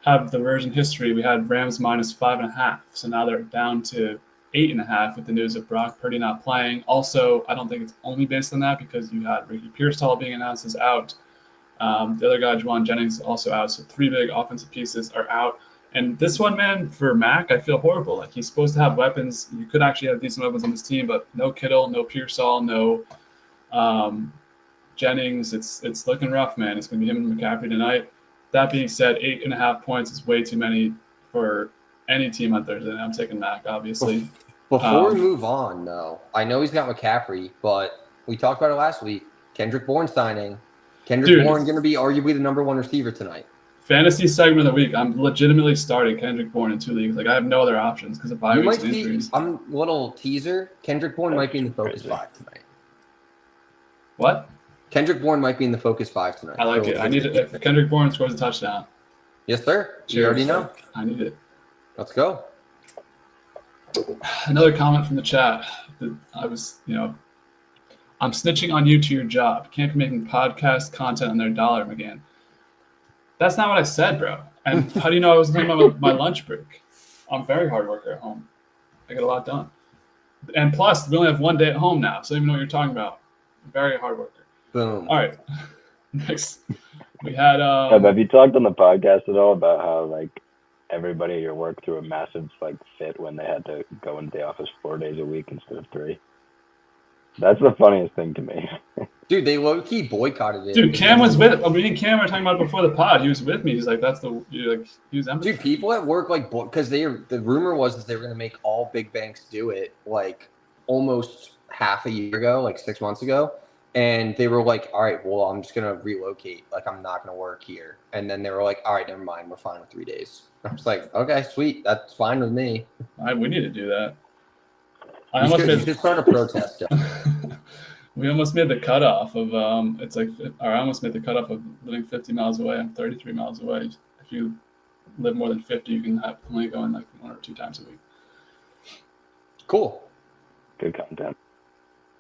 Have the version history. We had Rams minus 5.5, so now they're down to 8.5 with the news of Brock Purdy not playing. Also, I don't think it's only based on that because you had Ricky Pearsall being announced as out. The other guy, Juwan Jennings, is also out. So 3 big offensive pieces are out. And this one, man, for Mac, I feel horrible. Like, he's supposed to have weapons. You could actually have decent weapons on this team, but no Kittle, no Pearsall, no Jennings. It's looking rough, man. It's going to be him and McCaffrey tonight. That being said, 8.5 points is way too many for any team on Thursday. I'm taking Mac, obviously. Before we move on, though, I know he's got McCaffrey, but we talked about it last week. Kendrick Bourne signing. Kendrick Bourne going to be arguably the number 1 receiver tonight. Fantasy segment of the week. I'm legitimately starting Kendrick Bourne in 2 leagues. Like, I have no other options because of bye weeks and injuries. I'm a little teaser. Kendrick Bourne might be in the focus 5 tonight. What? Kendrick Bourne might be in the focus 5 tonight. I like it. I need it. If Kendrick Bourne scores a touchdown. Yes, sir. Cheers. You already know. I need it. Let's go. Another comment from the chat. I was, I'm snitching on you to your job. Can't be making podcast content on their dollar, McGann. That's not what I said, bro. And how do you know I was talking about my lunch break? I'm a very hard worker at home. I get a lot done. And plus, we only have 1 day at home now, so I don't even know what you're talking about. Very hard worker. Boom. All right. Next, we had. Have you talked on the podcast at all about how like everybody at your work threw a massive like fit when they had to go into the office 4 days a week instead of 3? That's the funniest thing to me. Dude, they low-key boycotted it. Dude, Cam was with me and Cam were talking about it before the pod. He was with me. He's like, he was empty. Dude, people at work, like, because the rumor was that they were going to make all big banks do it, like, almost half a year ago, like 6 months ago. And they were like, all right, well, I'm just going to relocate. Like, I'm not going to work here. And then they were like, all right, never mind. We're fine with 3 days. I was like, okay, sweet. That's fine with me. We need to do that. You should start a protest. We almost made the cutoff of I almost made the cutoff of living 50 miles away. I'm 33 miles away. If you live more than 50, you can only go in like 1 or 2 times a week. Cool. Good content.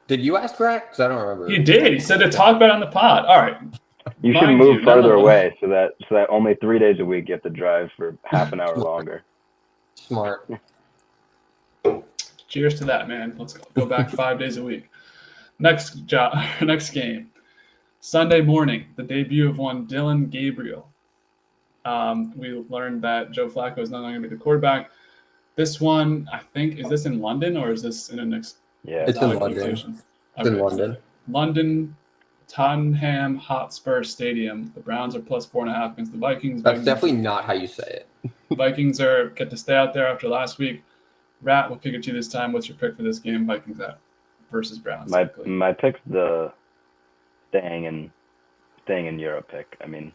Did you ask Brad? Because I don't remember. He did. He said to talk about it on the pod. All right. You should move further away so that only 3 days a week you have to drive for half an hour longer. Smart. Cheers to that, man. Let's go back 5 days a week. Next game, Sunday morning, the debut of one Dylan Gabriel. We learned that Joe Flacco is no longer going to be the quarterback. This one, I think, is this in London or is this in a next? Yeah, it's in London. It's in London. London, Tottenham Hotspur Stadium. The Browns are plus 4.5 against the Vikings. That's definitely not how you say it. Vikings get to stay out there after last week. Rat, we'll kick it to you this time. What's your pick for this game? Vikings at versus Browns. My pick's the staying in Europe pick. I mean,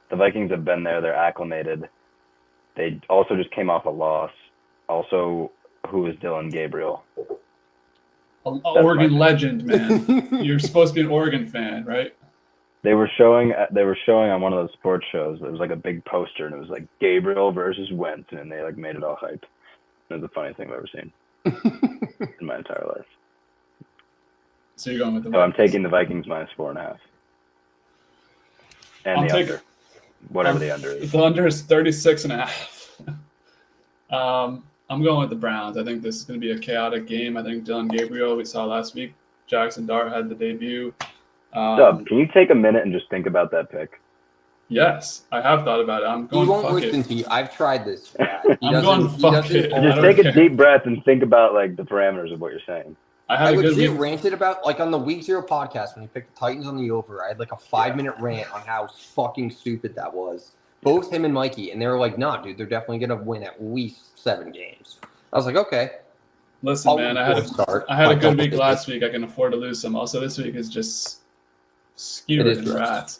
the Vikings have been there. They're acclimated. They also just came off a loss. Also, who is Dylan Gabriel? Oregon legend, man. You're supposed to be an Oregon fan, right? They were showing on one of those sports shows. It was like a big poster, and it was like Gabriel versus Wentz, and they like made it all hype. It was the funniest thing I've ever seen in my entire life. So you're going with the Vikings. I'm taking the Vikings minus 4.5. And the under. Whatever the under is. The under is 36.5. I'm going with the Browns. I think this is going to be a chaotic game. I think Dylan Gabriel, we saw last week, Jackson Dart had the debut. Dub, can you take a minute and just think about that pick? Yes, I have thought about it. I'm going He won't fuck listen it. to you. I've tried this. I'm going fuck it. I Just don't take a care. deep breath and think about like the parameters of what you're saying. I had I a good legit week. ranted about, like, on the Week 0 podcast when he picked the Titans on the over. I had like a 5-minute rant on how fucking stupid that was. Both him and Mikey, and they were like, "Nah, dude, they're definitely gonna win at least 7 games." I was like, "Okay." Listen, man, I had a good week last week. I can afford to lose some. Also, this week is just skewed It is in gross. rats.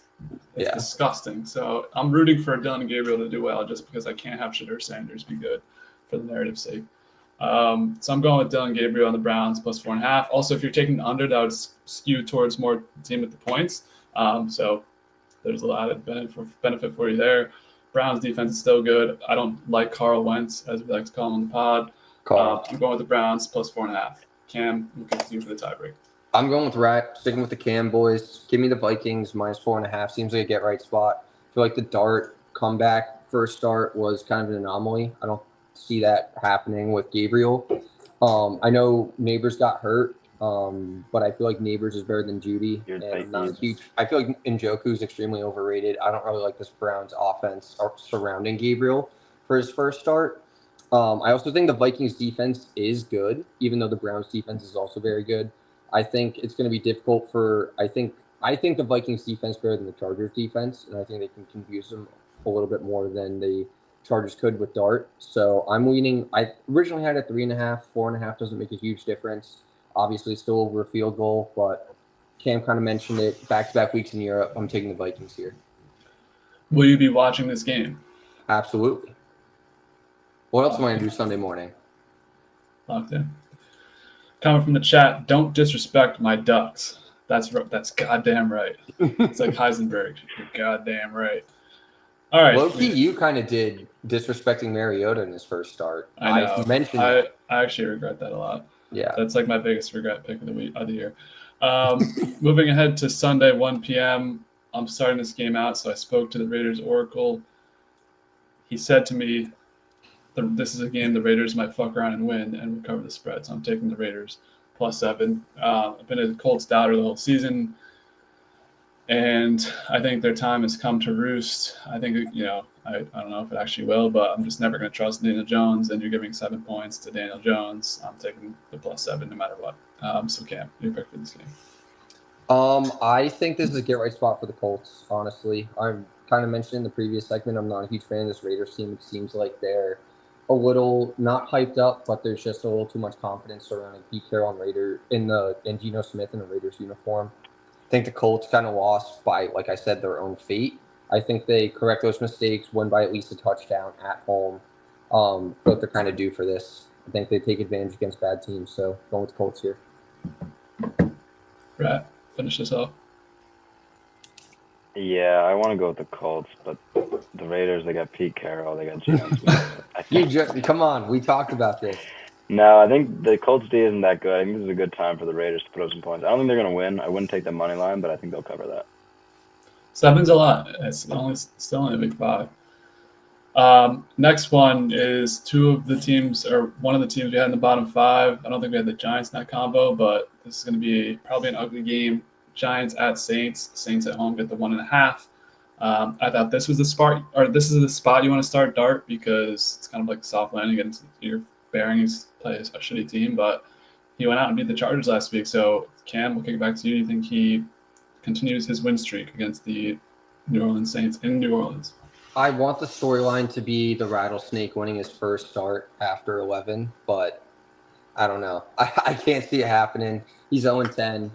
It's Yeah. disgusting. So I'm rooting for Dylan Gabriel to do well just because I can't have Shadur Sanders be good for the narrative's sake. So I'm going with Dylan Gabriel on the Browns plus 4.5. Also, if you're taking the under, that would skew towards more team with the points. So there's a lot of benefit for you there. Browns defense is still good. I don't like Carl Wentz, as we like to call him on the pod. I'm going with the Browns plus 4.5. Cam, we'll get to you for the tiebreak. I'm going with Rat, sticking with the Cam boys. Give me the Vikings minus 4.5. Seems like a get right spot. I feel like the Dart comeback first start was kind of an anomaly. I don't see that happening with Gabriel. I know Neighbors got hurt, but I feel like Neighbors is better than Judy. And I'm not a huge. I feel like Njoku is extremely overrated. I don't really like this Browns offense surrounding Gabriel for his first start. I also think the Vikings defense is good, even though the Browns defense is also very good. I think it's going to be difficult for. I think the Vikings defense better than the Chargers defense, and I think they can confuse them a little bit more than the Chargers could with Dart. So I'm leaning. I originally had a 3.5, 4.5 doesn't make a huge difference. Obviously, still over a field goal, but Cam kind of mentioned it. Back-to-back weeks in Europe. I'm taking the Vikings here. Will you be watching this game? Absolutely. What else am I going to do Sunday morning? Locked in. Coming from the chat, don't disrespect my Ducks. That's goddamn right. It's like Heisenberg. You're goddamn right. All right. Low-key, you kind of did disrespecting Mariota in his first start. I know. mentioned I that. actually regret that a lot. Yeah. That's like my biggest regret pick of the year. Moving ahead to Sunday, 1 p.m. I'm starting this game out, so I spoke to the Raiders Oracle. He said to me, this is a game the Raiders might fuck around and win and recover the spread. So I'm taking the Raiders plus 7. I've been a Colts doubter the whole season, and I think their time has come to roost. I think, I don't know if it actually will, but I'm just never going to trust Daniel Jones, and you're giving 7 points to Daniel Jones. I'm taking the plus 7 no matter what. So Cam, your pick for this game. I think this is a get-right spot for the Colts, honestly. I'm kind of mentioned in the previous segment, I'm not a huge fan of this Raiders team. It seems like they're a little not hyped up, but there's just a little too much confidence surrounding Pete Carroll and Geno Smith in a Raiders uniform. I think the Colts kind of lost by, like I said, their own fate. I think they correct those mistakes, win by at least a touchdown at home. But they're kind of due for this. I think they take advantage against bad teams, so going with the Colts here. Right. Finish this off. Yeah, I want to go with the Colts, but the Raiders, they got Pete Carroll, they got Geno Smith. Come on, we talked about this. No, I think the Colts D isn't that good. I think this is a good time for the Raiders to put up some points. I don't think they're going to win. I wouldn't take the money line, but I think they'll cover that. 7's a lot. It's still only a big 5. Next one is one of the teams we had in the bottom 5. I don't think we had the Giants in that combo, but this is going to be probably an ugly game. Giants at Saints. Saints at home get the 1.5. I thought this is the spot you want to start Dart because it's kind of like a soft landing against your bearings play a shitty team, but he went out and beat the Chargers last week. So Cam, we'll kick it back to you. Do you think he continues his win streak against the New Orleans Saints in New Orleans? I want the storyline to be the Rattlesnake winning his first start after 11, but I don't know. I can't see it happening. He's 0-10.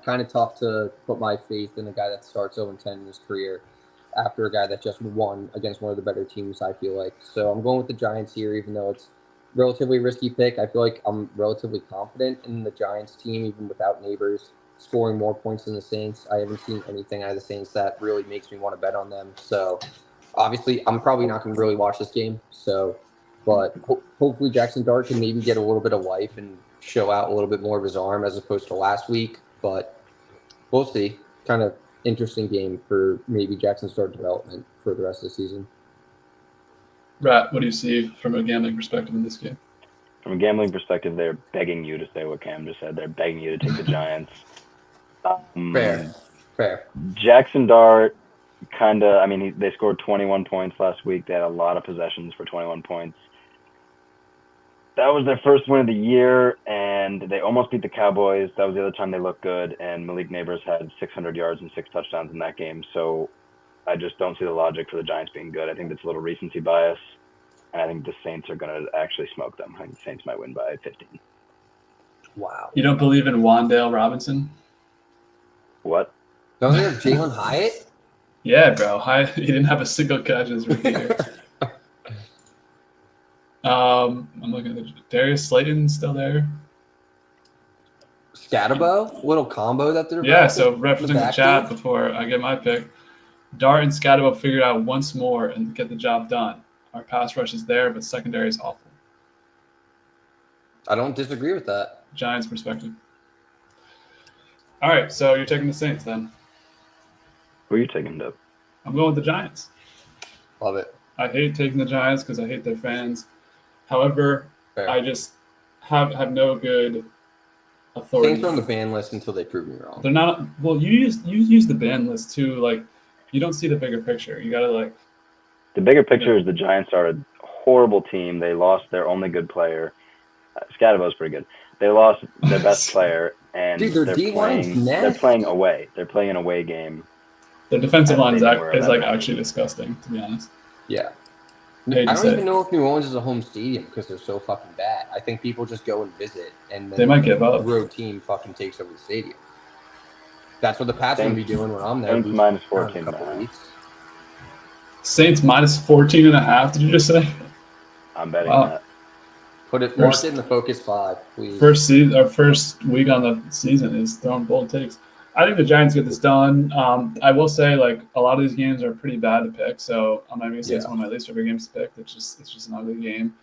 Kind of tough to put my faith in a guy that starts 0-10 in his career after a guy that just won against one of the better teams, I feel like. So I'm going with the Giants here, even though it's a relatively risky pick. I feel like I'm relatively confident in the Giants team, even without Neighbors scoring more points than the Saints. I haven't seen anything out of the Saints that really makes me want to bet on them. So obviously, I'm probably not going to really watch this game. But hopefully Jackson Dart can maybe get a little bit of life and show out a little bit more of his arm as opposed to last week. But we'll see. Kind of interesting game for maybe Jackson Dart development for the rest of the season. Rat, what do you see from a gambling perspective in this game? from a gambling perspective, they're begging you to say what Cam just said. They're begging you to take the Giants. Fair. Jackson Dart, they scored 21 points last week. They had a lot of possessions for 21 points. That was their first win of the year, and they almost beat the Cowboys. That was the other time they looked good, and Malik Neighbors had 600 yards and 6 touchdowns in that game. So I just don't see the logic for the Giants being good. I think it's a little recency bias, and I think the Saints are going to actually smoke them. I think the Saints might win by 15. Wow. You don't believe in Wan'Dale Robinson? What? Don't they have Jalen Hyatt? Yeah, bro. He didn't have a single catch in his rookie year. I'm looking at Darius Slayton still there. Scatterbo? Little combo that they're Yeah, about so to- referencing the back chat end? before I get my pick, Dart and Scatterbo figured out once more and get the job done. Our pass rush is there, but secondary is awful. I don't disagree with that. Giants perspective. All right, so you're taking the Saints then. Who are you taking, Doug? I'm going with the Giants. Love it. I hate taking the Giants because I hate their fans. However, Fair. I just have no good authority. Saints are on the ban list until they prove me wrong. They're not. Well, you use the ban list too. Like, you don't see the bigger picture. You gotta like. The bigger picture is the Giants are a horrible team. They lost their only good player. Scatterbo's pretty good. They lost their best player, and Dude, their they're D-line's they're nasty. playing away. They're playing an away game. The defensive line is They were like 11. actually disgusting, to be honest. Yeah. I hate to I don't say even it. know if New Orleans is a home stadium because they're so fucking bad. I think people just go and visit, and then They might give up. the road team fucking takes over the stadium. That's what the Pats are going to be doing when I'm there. Saints losing minus in a 14 couple and a half. weeks. Saints minus 14.5. Did you just say? I'm betting Wow. that. Mark it in the focus 5, please. First week on the season is throwing bold takes. I think the Giants get this done. I will say, like, a lot of these games are pretty bad to pick, so I'm not going to say it's one of my least favorite games to pick. It's just an ugly game.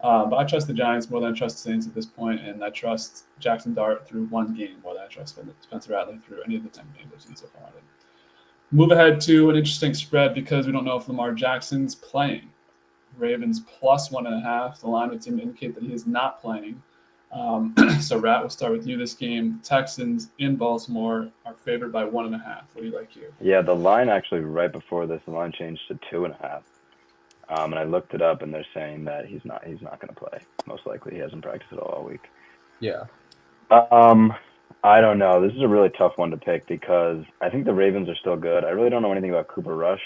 But I trust the Giants more than I trust the Saints at this point, and I trust Jackson Dart through one game more than I trust Spencer Rattler through any of the 10 games I've seen so far. Move ahead to an interesting spread because we don't know if Lamar Jackson's playing. Ravens plus 1.5. The line would seem to indicate that he is not playing. So, Rat, we'll start with you this game. Texans in Baltimore are favored by 1.5. What do you like here? Yeah, the line actually right before this, the line changed to 2.5. And I looked it up, and they're saying that he's not going to play. Most likely, he hasn't practiced at all week. Yeah. I don't know. This is a really tough one to pick because I think the Ravens are still good. I really don't know anything about Cooper Rush.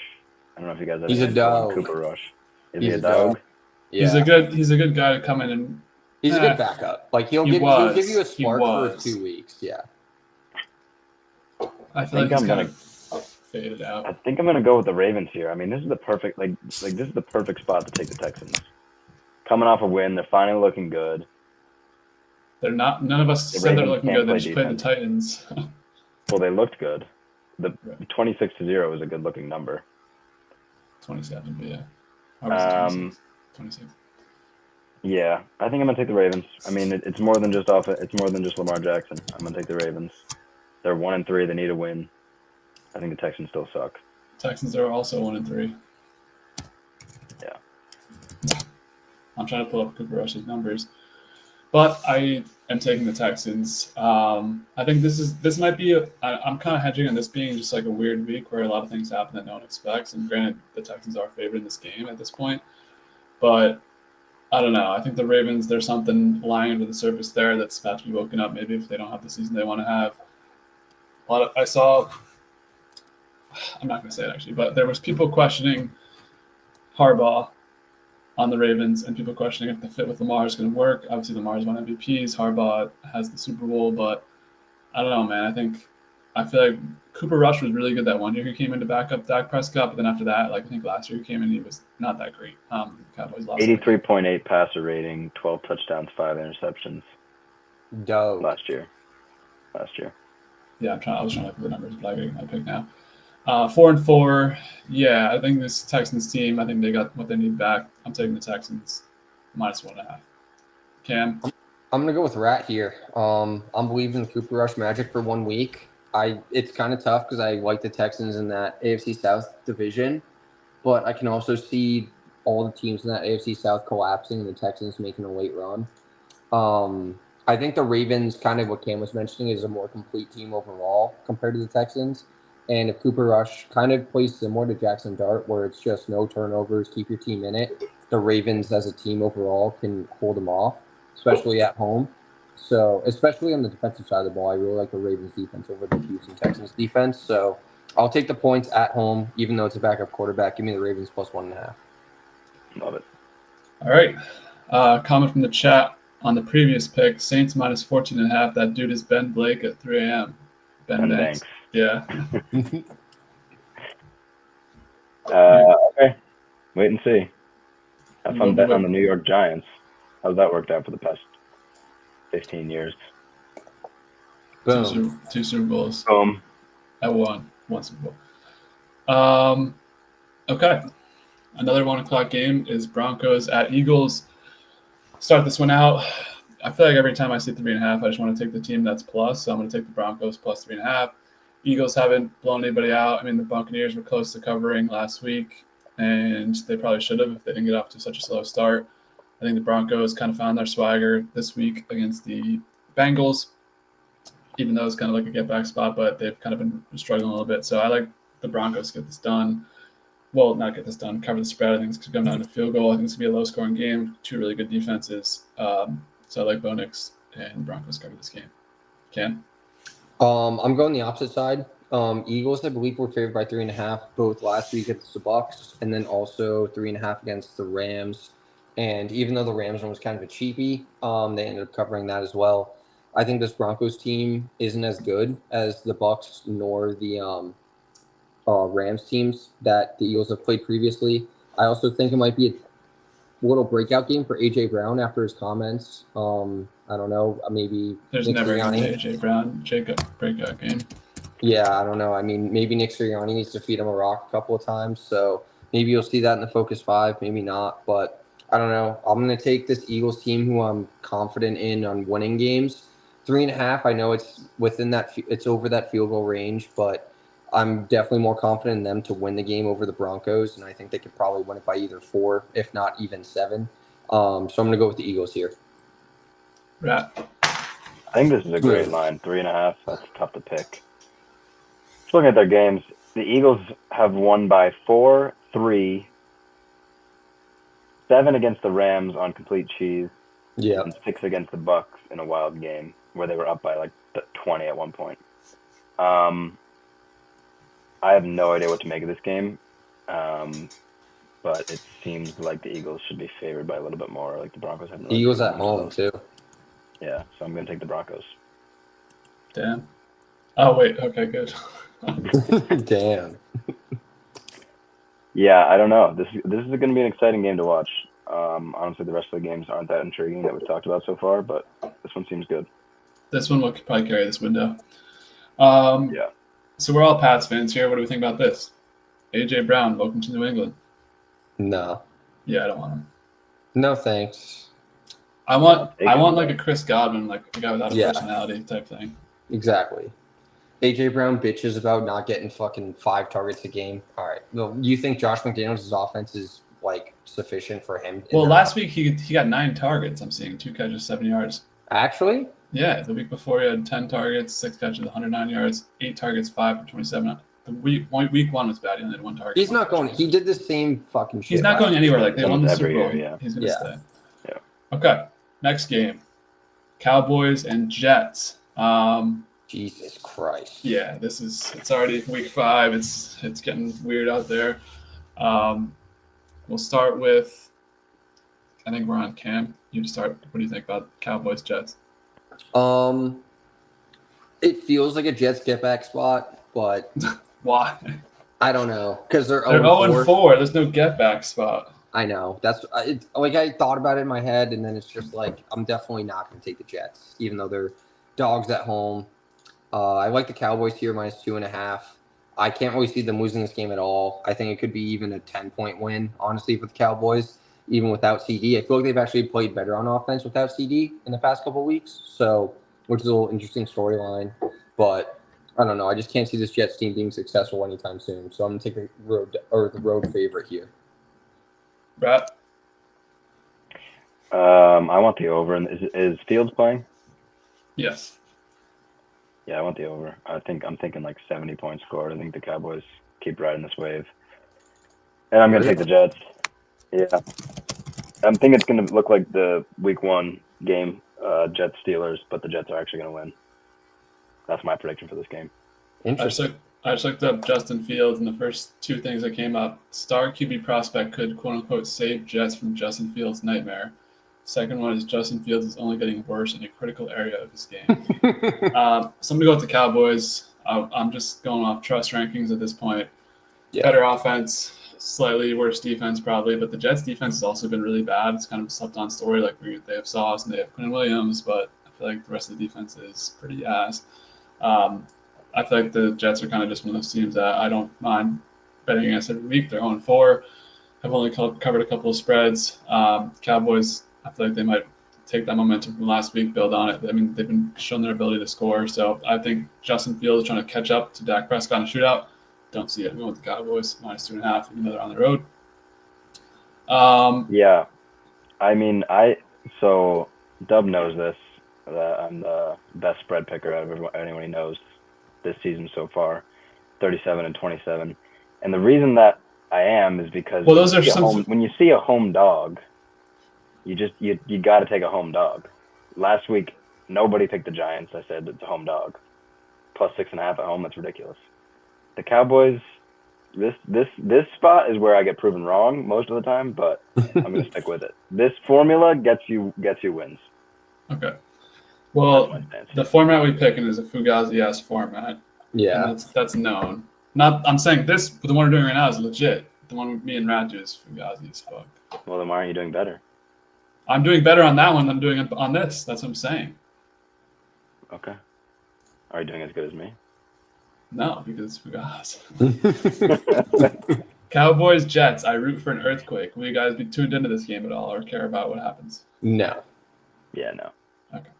I don't know if you guys have He's a any info on dog. Cooper Rush. Is He's he a a dog? dog. Yeah. He's a good guy to come in and He's a good backup. Like he'll give you a spark for 2 weeks. Yeah. I feel like he's kind of faded out. I think I'm gonna go with the Ravens here. I mean, this is the perfect this is the perfect spot to take the Texans. Coming off a win, they're finally looking good. They're not. None of us said they're looking good. They just played the Titans. Well, they looked good. The 26-0 is a good looking number. 27, but yeah. Or was it 26? Yeah, I think I'm gonna take the Ravens. I mean, it's more than just It's more than just Lamar Jackson. I'm gonna take the Ravens. They're 1-3. They need a win. I think the Texans still suck. Texans are also 1-3. Yeah. I'm trying to pull up Cooper Rush's numbers, but I am taking the Texans. I think this might be. I'm kind of hedging on this being just like a weird week where a lot of things happen that no one expects. And granted, the Texans are favored in this game at this point, but I don't know. I think the Ravens, there's something lying under the surface there that's about to be woken up. Maybe if they don't have the season they want to have. I'm not going to say it actually, but there was people questioning Harbaugh on the Ravens and people questioning if the fit with Lamar is going to work. Obviously, Lamar's won MVPs. Harbaugh has the Super Bowl, but I don't know, man. I feel like Cooper Rush was really good that one year he came in to back up Dak Prescott, but then after that, like I think last year he came in, he was not that great. Cowboys lost 83.8 passer rating, 12 touchdowns, 5 interceptions. Dope. Last year. Yeah, I was trying to look at the numbers, but I gotta get my pick now. 4-4. Yeah, I think this Texans team, I think they got what they need back. I'm taking the Texans minus 1.5. Cam? I'm gonna go with Rat here. I'm believing Cooper Rush magic for 1 week. It's kind of tough because I like the Texans in that AFC South division, but I can also see all the teams in that AFC South collapsing and the Texans making a late run. I think the Ravens, kind of what Cam was mentioning, is a more complete team overall compared to the Texans. And if Cooper Rush kind of plays similar to Jackson Dart, where it's just no turnovers, keep your team in it, the Ravens as a team overall can hold them off, especially at home. So, especially on the defensive side of the ball, I really like the Ravens defense over the Houston Texans defense. So, I'll take the points at home, even though it's a backup quarterback. Give me the Ravens plus 1.5. Love it. All right. Comment from the chat on the previous pick: Saints minus 14.5. That dude is Ben Blake at 3 a.m. Ben Banks. Yeah. Okay. Wait and see. Have fun betting on the New York Giants. How's that worked out for the past 15 years? Boom. Two Super Bowls. Boom. I won one Super Bowl. Okay. Another 1 o'clock game is Broncos at Eagles. Start this one out. I feel like every time I see 3.5, I just want to take the team that's plus. So I'm going to take the Broncos plus 3.5. Eagles haven't blown anybody out. I mean, the Buccaneers were close to covering last week, and they probably should have if they didn't get off to such a slow start. I think the Broncos kind of found their swagger this week against the Bengals, even though it's kind of like a get-back spot, but they've kind of been struggling a little bit. So I like the Broncos to get this done. Well, not get this done, cover the spread. I think it's going to come down to field goal. I think it's going to be a low-scoring game. Two really good defenses. So I like Bo Nix and Broncos cover this game. Ken? I'm going the opposite side. Eagles, I believe, were favored by 3.5 both last week against the Bucs, and then also 3.5 against the Rams. And even though the Rams one was kind of a cheapie, they ended up covering that as well. I think this Broncos team isn't as good as the Bucs nor the Rams teams that the Eagles have played previously. I also think it might be a little breakout game for AJ Brown after his comments. I don't know, maybe there's Nick never going to Sirianni. be AJ Brown breakout game. Yeah, I don't know. I mean, maybe Nick Sirianni needs to feed him a rock a couple of times, so maybe you'll see that in the Focus 5, maybe not. But I don't know. I'm going to take this Eagles team, who I'm confident in on winning games. 3.5. I know it's within that. It's over that field goal range, but I'm definitely more confident in them to win the game over the Broncos, and I think they could probably win it by either 4, if not even 7. So I'm going to go with the Eagles here. Rat. I think this is a great line. 3.5. That's tough to pick. Just looking at their games, the Eagles have won by 4, 3, 7 against the Rams on complete cheese, and 6 against the Bucs in a wild game where they were up by like 20 at one point. I have no idea what to make of this game, but it seems like the Eagles should be favored by a little bit more. Like the Broncos haven't. The Eagles at home too. Yeah, so I'm going to take the Broncos. Damn. Oh, wait. Okay, good. Damn. Yeah, I don't know. This is going to be an exciting game to watch. Honestly, the rest of the games aren't that intriguing that we've talked about so far, but this one seems good. This one will probably carry this window. Yeah. So we're all Pats fans here. What do we think about this? AJ Brown, welcome to New England. No. Yeah, I don't want him. No thanks. I want like a Chris Godwin, like a guy without a personality type thing. Exactly. AJ Brown bitches about not getting fucking 5 targets a game. All right. Well, you think Josh McDaniels' offense is like sufficient for him? Well, last week he got 9 targets. I'm seeing 2 catches, 7 yards. Actually? Yeah, the week before he had 10 targets, 6 catches, 109 yards, 8 targets, 5 for 27. The week 1 was bad. He only had 1 target. He's not going. He did the same fucking shit. He's not going anywhere. Like they won the Super Bowl. Yeah. He's going to stay. Yeah. Okay. Next game, Cowboys and Jets. Jesus Christ. Yeah, it's already week 5. It's getting weird out there. We'll start with, I think we're on Cam. You start. What do you think about Cowboys Jets? It feels like a Jets get back spot, but why? I don't know, because they're 0-4. There's no get back spot. I know. That's like I thought about it in my head, and then it's just like I'm definitely not going to take the Jets, even though they're dogs at home. I like the Cowboys here minus 2.5. I can't really see them losing this game at all. I think it could be even a 10-point win, honestly, for the Cowboys, even without CD. I feel like they've actually played better on offense without CD in the past couple of weeks, so which is a little interesting storyline. But I don't know. I just can't see this Jets team being successful anytime soon. So I'm going to take the road favorite here. Brett? I want the over. And is Fields playing? Yes. Yeah, I want the over. I'm thinking like 70 points scored. I think the Cowboys keep riding this wave. And I'm going to take the Jets. Yeah. I'm thinking it's going to look like the week 1 game, Jets Steelers, but the Jets are actually going to win. That's my prediction for this game. Interesting. I just looked up Justin Fields, and the first 2 things that came up: star QB prospect could quote unquote save Jets from Justin Fields' nightmare. Second one is Justin Fields is only getting worse in a critical area of his game. So I'm gonna go with the Cowboys. I'm just going off trust rankings at this point. Yeah. Better offense, slightly worse defense probably, but the Jets defense has also been really bad. It's kind of a slept-on story. Like they have Sauce and they have Quinn Williams, but I feel like the rest of the defense is pretty ass. I feel like the Jets are kind of just one of those teams that I don't mind betting against every week. They're 0-4. Have only covered a couple of spreads. Cowboys, I feel like they might take that momentum from last week, build on it. I mean, they've been shown their ability to score. So I think Justin Fields is trying to catch up to Dak Prescott in a shootout. Don't see it. I'm going with the Cowboys -2.5, even though they're on the road. Yeah. I mean, so Dub knows this, that I'm the best spread picker out of anyone he knows this season so far, 37-27. And the reason that I am is because when you see a home dog, you got to take a home dog. Last week, nobody picked the Giants. I said it's a home dog. +6.5 at home, that's ridiculous. The Cowboys, this spot is where I get proven wrong most of the time, but I'm going to stick with it. This formula gets you wins. Okay. Well, the format we pick is a Fugazi-esque format. Yeah. And that's known. I'm saying the one we're doing right now is legit. The one with me and Rat do is Fugazi as fuck. Well, then why aren't you doing better? I'm doing better on that one than I'm doing on this. That's what I'm saying. Okay. Are you doing as good as me? No, because it's Fugazi. Cowboys, Jets. I root for an earthquake. Will you guys be tuned into this game at all or care about what happens? No. Yeah, no. Okay.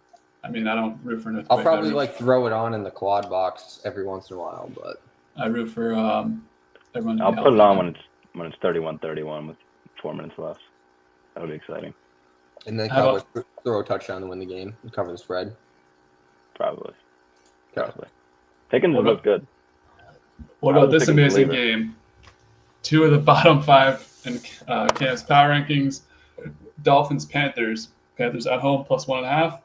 I mean, I don't root for an earthquake. I'll probably throw it on in the quad box every once in a while, but I root for everyone. I'll put it on when it's 31-31 with 4 minutes left. That'll be exciting. And then Cowboys throw a touchdown to win the game and cover the spread. Probably. Pickens look good. What about this amazing game? 2 of the bottom 5 in Cam's power rankings. Dolphins, Panthers. Panthers at home +1.5.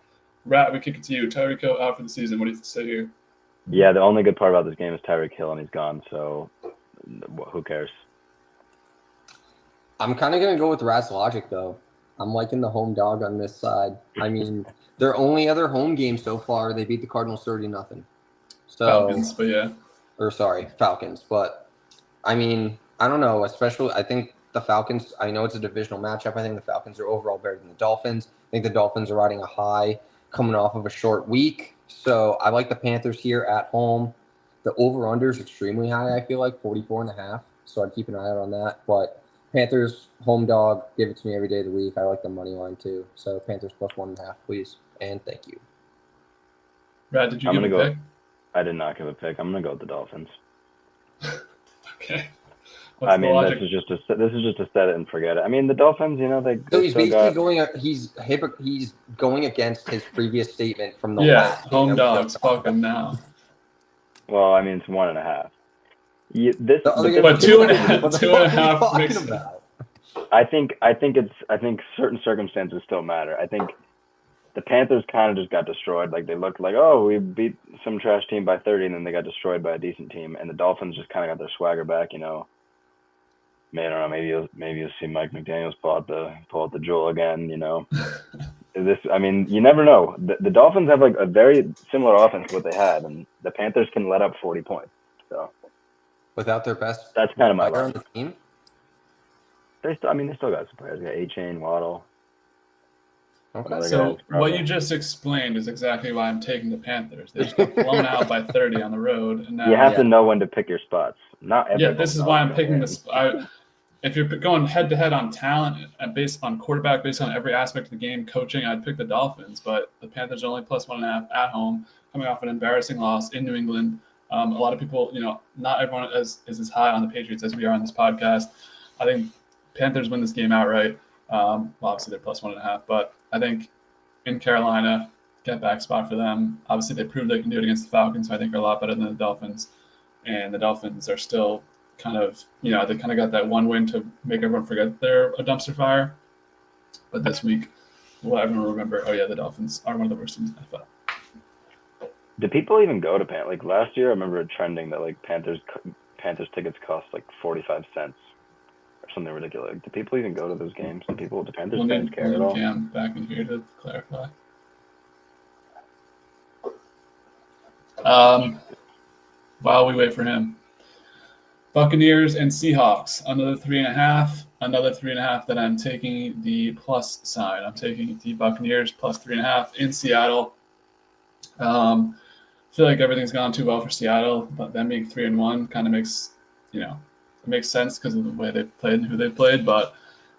Rat, we kick it to you. Tyreek Hill out for the season. What do you say here? Yeah, the only good part about this game is Tyreek Hill, and he's gone, so who cares? I'm kind of going to go with Rat's logic, though. I'm liking the home dog on this side. I mean, their only other home game so far, they beat the Cardinals 30-0. So, Falcons, but yeah. Falcons. But, I mean, I don't know. Especially, I think the Falcons, I know it's a divisional matchup. I think the Falcons are overall better than the Dolphins. I think the Dolphins are riding a high coming off of a short week. So I like the Panthers here at home. The over-under is extremely high, I feel like, 44.5. So I'd keep an eye out on that. But Panthers, home dog, give it to me every day of the week. I like the money line too. So Panthers +1.5, please. And thank you. Brad, did you give a pick? I did not give a pick. I'm going to go with the Dolphins. Okay. I mean, this is just to set it and forget it. I mean, the Dolphins, So he's basically he's going against his previous statement from the last game. Home dogs, fuck him now. Well, I mean, it's 1.5. But 2.5 makes sense. I think certain circumstances still matter. I think the Panthers kind of just got destroyed. Like, they looked like, oh, we beat some trash team by 30, and then they got destroyed by a decent team. And the Dolphins just kind of got their swagger back, Man, I don't know. Maybe you'll see Mike McDaniels pull out the jewel again. I mean, you never know. The Dolphins have like a very similar offense to what they had, and the Panthers can let up 40 points. So without their best, that's kind of my player on the team. They still got some players. They got A-Chain, Waddle. Okay. So what you just explained is exactly why I'm taking the Panthers. They just got blown out by 30 on the road, and now you have to know when to pick your spots. This is why I'm picking this. If you're going head-to-head on talent and based on quarterback, based on every aspect of the game, coaching, I'd pick the Dolphins. But the Panthers are only +1.5 at home, coming off an embarrassing loss in New England. A lot of people, not everyone is as high on the Patriots as we are on this podcast. I think Panthers win this game outright. Obviously they're plus 1.5, but I think in Carolina, get back spot for them. Obviously they proved they can do it against the Falcons, who I think are a lot better than the Dolphins. And the Dolphins are still kind of, they kind of got that one win to make everyone forget they're a dumpster fire. But this week, will everyone remember, oh yeah, the Dolphins are one of the worst teams in the NFL. Do people even go to Like last year, I remember it trending that like Panthers tickets cost like 45 cents or something ridiculous. Like, do people even go to those games? Do Panthers fans care at all? Cam back in here to clarify. While we wait for him, Buccaneers and Seahawks, another 3.5. Another 3.5 that I'm taking the plus side. I'm taking the Buccaneers plus 3.5 in Seattle. I feel like everything's gone too well for Seattle, but them being 3-1 kind of makes, it makes sense because of the way they've played and who they've played. But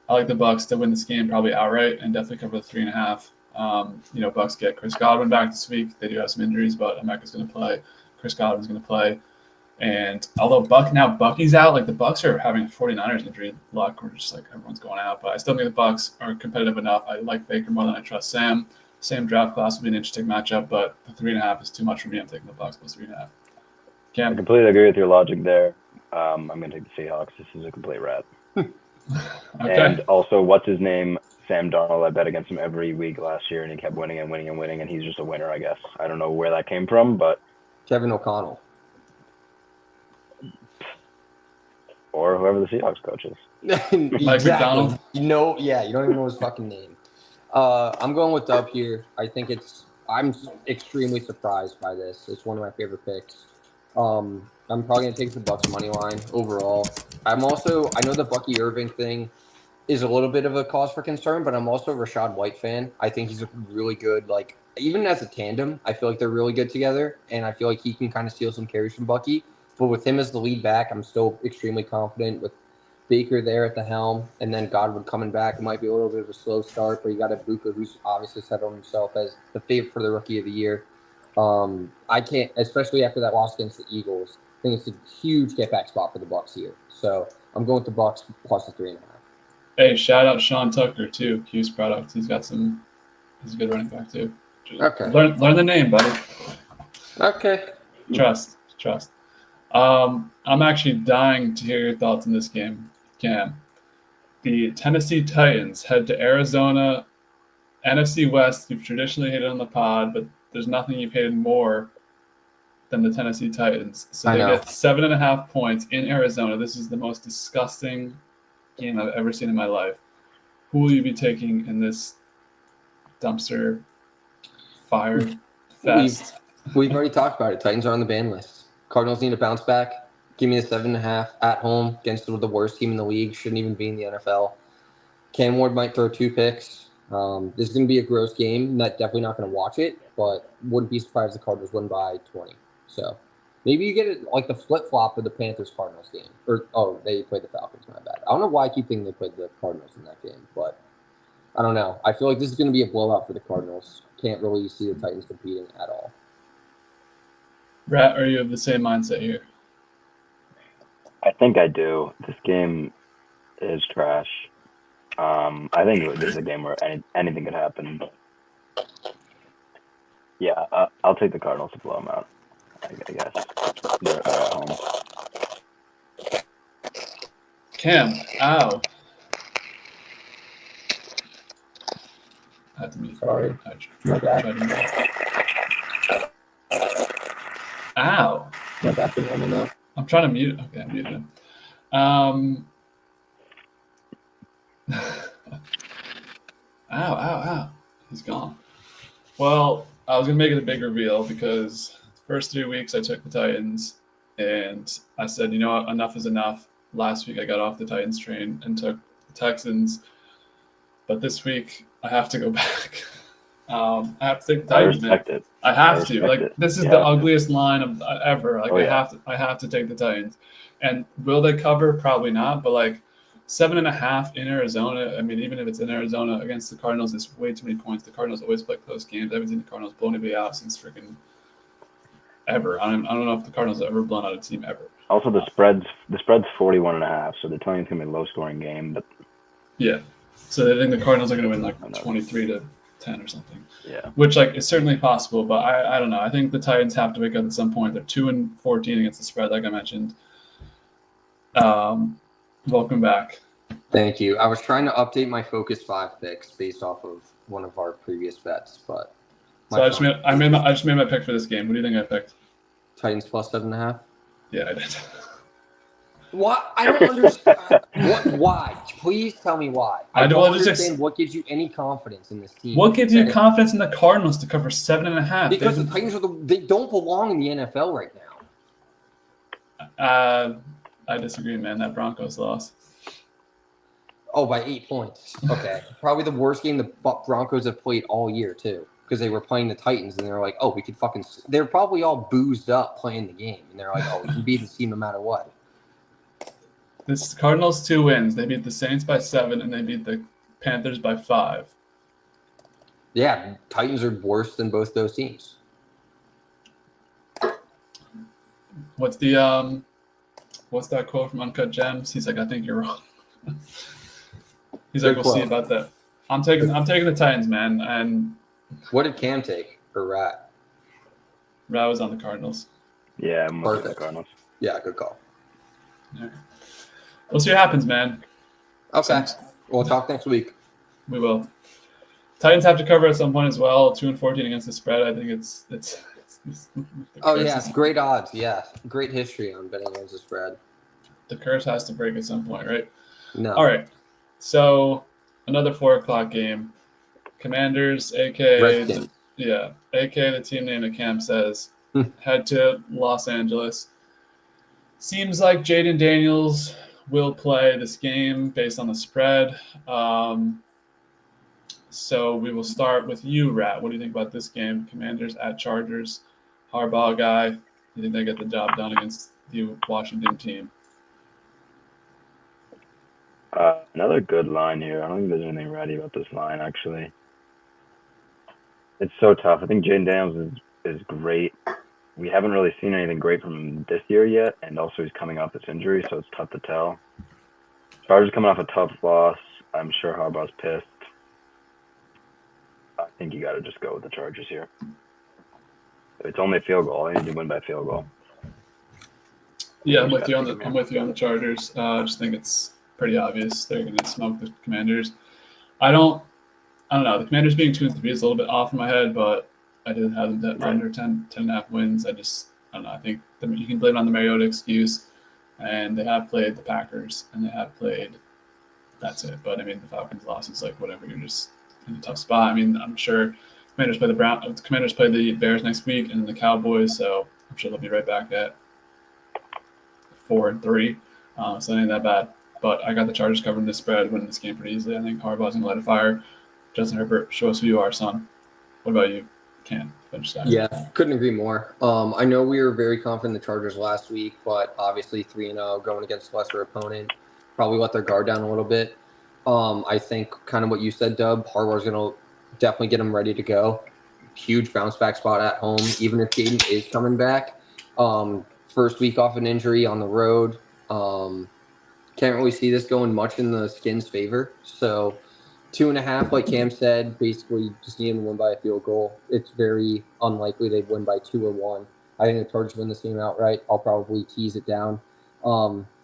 I like the Bucs to win this game probably outright and definitely cover the 3.5. Bucs get Chris Godwin back this week. They do have some injuries, but Emeka's going to play. Chris Godwin's going to play. And although Bucky's out, like the Bucs are having 49ers injury luck. We're just like everyone's going out, but I still think the Bucs are competitive enough. I like Baker more than I trust Sam. Same draft class will be an interesting matchup, but the 3.5 is too much for me. I'm taking the Bucs plus 3.5. I completely agree with your logic there. I'm going to take the Seahawks. This is a complete rat. Okay. And also, what's his name? Sam Darnold. I bet against him every week last year, and he kept winning and winning and winning, and he's just a winner, I guess. I don't know where that came from, but Kevin O'Connell. Or whoever the Seahawks coach is. Mike McDonald? You don't even know his fucking name. I'm going with Dub here. I'm extremely surprised by this. It's one of my favorite picks. I'm probably going to take the Bucs money line overall. I know the Bucky Irving thing is a little bit of a cause for concern, but I'm also a Rachaad White fan. I think he's a really good, even as a tandem, I feel like they're really good together, and I feel like he can kind of steal some carries from Bucky. But with him as the lead back, I'm still extremely confident with Baker there at the helm, and then Godwin coming back. It might be a little bit of a slow start, but you got Ibuka, who's obviously settled himself as the favorite for the Rookie of the Year. I can't, especially after that loss against the Eagles, I think it's a huge get-back spot for the Bucs here. So I'm going with the Bucs plus the 3.5. Hey, shout out Sean Tucker, too, Q's product. He's a good running back, too. Okay. Learn the name, buddy. Okay. Trust. I'm actually dying to hear your thoughts on this game, Cam. The Tennessee Titans head to Arizona, NFC West. You've traditionally hated on the pod, but there's nothing you've hated more than the Tennessee Titans. So they get 7.5 points in Arizona. This is the most disgusting game I've ever seen in my life. Who will you be taking in this dumpster fire fest? We've already talked about it. Titans are on the ban list. Cardinals need to bounce back. Give me a 7.5 at home against the worst team in the league. Shouldn't even be in the NFL. Cam Ward might throw 2 picks. This is going to be a gross game. Definitely not going to watch it, but wouldn't be surprised if the Cardinals win by 20. So maybe you get it like the flip-flop of the Panthers-Cardinals game. They played the Falcons, my bad. I don't know why I keep thinking they played the Cardinals in that game, but I don't know. I feel like this is going to be a blowout for the Cardinals. Can't really see the Titans competing at all. Rat, are you of the same mindset here? I think I do. This game is trash. I think this is a game where anything could happen. But yeah, I'll take the Cardinals to blow them out. I guess they're at home. Cam, ow. I have to mute. Sorry. My Ow. I'm trying to mute. Okay, I muted him. Ow. He's gone. Well, I was going to make it a big reveal because the first 3 weeks I took the Titans and I said, you know what, enough is enough. Last week I got off the Titans train and took the Texans. But this week I have to go back. I have to take the Titans. I respect it. I have to. Like, it. this is the ugliest line of ever. Like, I have to take the Titans. And will they cover? Probably not. But like 7.5 in Arizona. I mean, even if it's in Arizona against the Cardinals, it's way too many points. The Cardinals always play close games. I haven't seen the Cardinals blow anybody out since freaking ever. I don't know if the Cardinals have ever blown out a team ever. Also, the spread's 41.5, so they're telling you it's gonna be a low scoring game. But yeah, So they think the Cardinals are going to win like 23-10 or something. Yeah. Which like is certainly possible, but I don't know. I think the Titans have to wake up at some point. They're 2-14 against the spread, like I mentioned. Welcome back. Thank you. I was trying to update my Focus 5 picks based off of one of our previous bets, but So I just made my pick for this game. What do you think I picked? Titans plus 7.5. Yeah, I did. What? I don't understand. Why? Please tell me why. I don't understand what gives you any confidence in this team. What gives you confidence in the Cardinals to cover 7.5? Because the Titans they don't belong in the NFL right now. I disagree, man. That Broncos loss. Oh, by 8 points. Okay. Probably the worst game the Broncos have played all year, too. Because they were playing the Titans, and they were like, oh, we could fucking... They're probably all boozed up playing the game. And they're like, oh, we can beat this team no matter what. This Cardinals 2 wins. They beat the Saints by 7, and they beat the Panthers by 5. Yeah, Titans are worse than both those teams. What's that quote from Uncut Gems? He's like, I think you're wrong. He's like, we'll see about that. I'm taking the Titans, man. And what did Cam take for Rat? Rat was on the Cardinals. Yeah, I'm with the Cardinals. Yeah, good call. Yeah. We'll see what happens, man. Okay. We'll talk next week. We will. Titans have to cover at some point as well. 2-14 against the spread. I think it's oh yeah, great odds. Yeah, great history on betting against the spread. The curse has to break at some point, right? No. All right. So another 4:00 game. Commanders, aka Redskins. aka the team name that Cam says, head to Los Angeles. Seems like Jaden Daniels will play this game based on the spread. So we will start with you, Rat. What do you think about this game? Commanders at Chargers. Harbaugh guy. You think they get the job done against the Washington team? Another good line here. I don't think there's anything ready about this line, actually. It's so tough. I think Jaden Daniels is great. We haven't really seen anything great from him this year yet, and also he's coming off this injury, so it's tough to tell. Chargers coming off a tough loss. I'm sure Harbaugh's pissed. I think you got to just go with the Chargers here. It's only a field goal. I need to win by field goal. Yeah, I'm with you on the Chargers. I just think it's pretty obvious they're going to smoke the Commanders. I don't know. The Commanders being 2-3 is a little bit off in my head, but I did have them under 10.5 wins. I don't know. I think you can blame it on the Mariota excuse, and they have played the Packers, and they have played. That's it. But I mean, the Falcons' loss is like whatever. You're just in a tough spot. I mean, I'm sure Commanders play the Commanders play the Bears next week, and then the Cowboys. So I'm sure they'll be right back at 4-3. So it ain't that bad. But I got the Chargers covering this spread, winning this game pretty easily. I think Harbaugh's going to light a fire. Justin Herbert, show us who you are, son. What about you? Can't finish that. Yeah, couldn't agree more. I know we were very confident in the Chargers last week, but obviously 3-0 going against a lesser opponent. Probably let their guard down a little bit. I think kind of what you said, Dub, Harbaugh's going to definitely get them ready to go. Huge bounce back spot at home, even if Jaden is coming back. First week off an injury on the road. Can't really see this going much in the Skins' favor. So 2.5, like Cam said, basically just need them to win by a field goal. It's very unlikely they'd win by 2 or 1. I think the Chargers win this game outright. I'll probably tease it down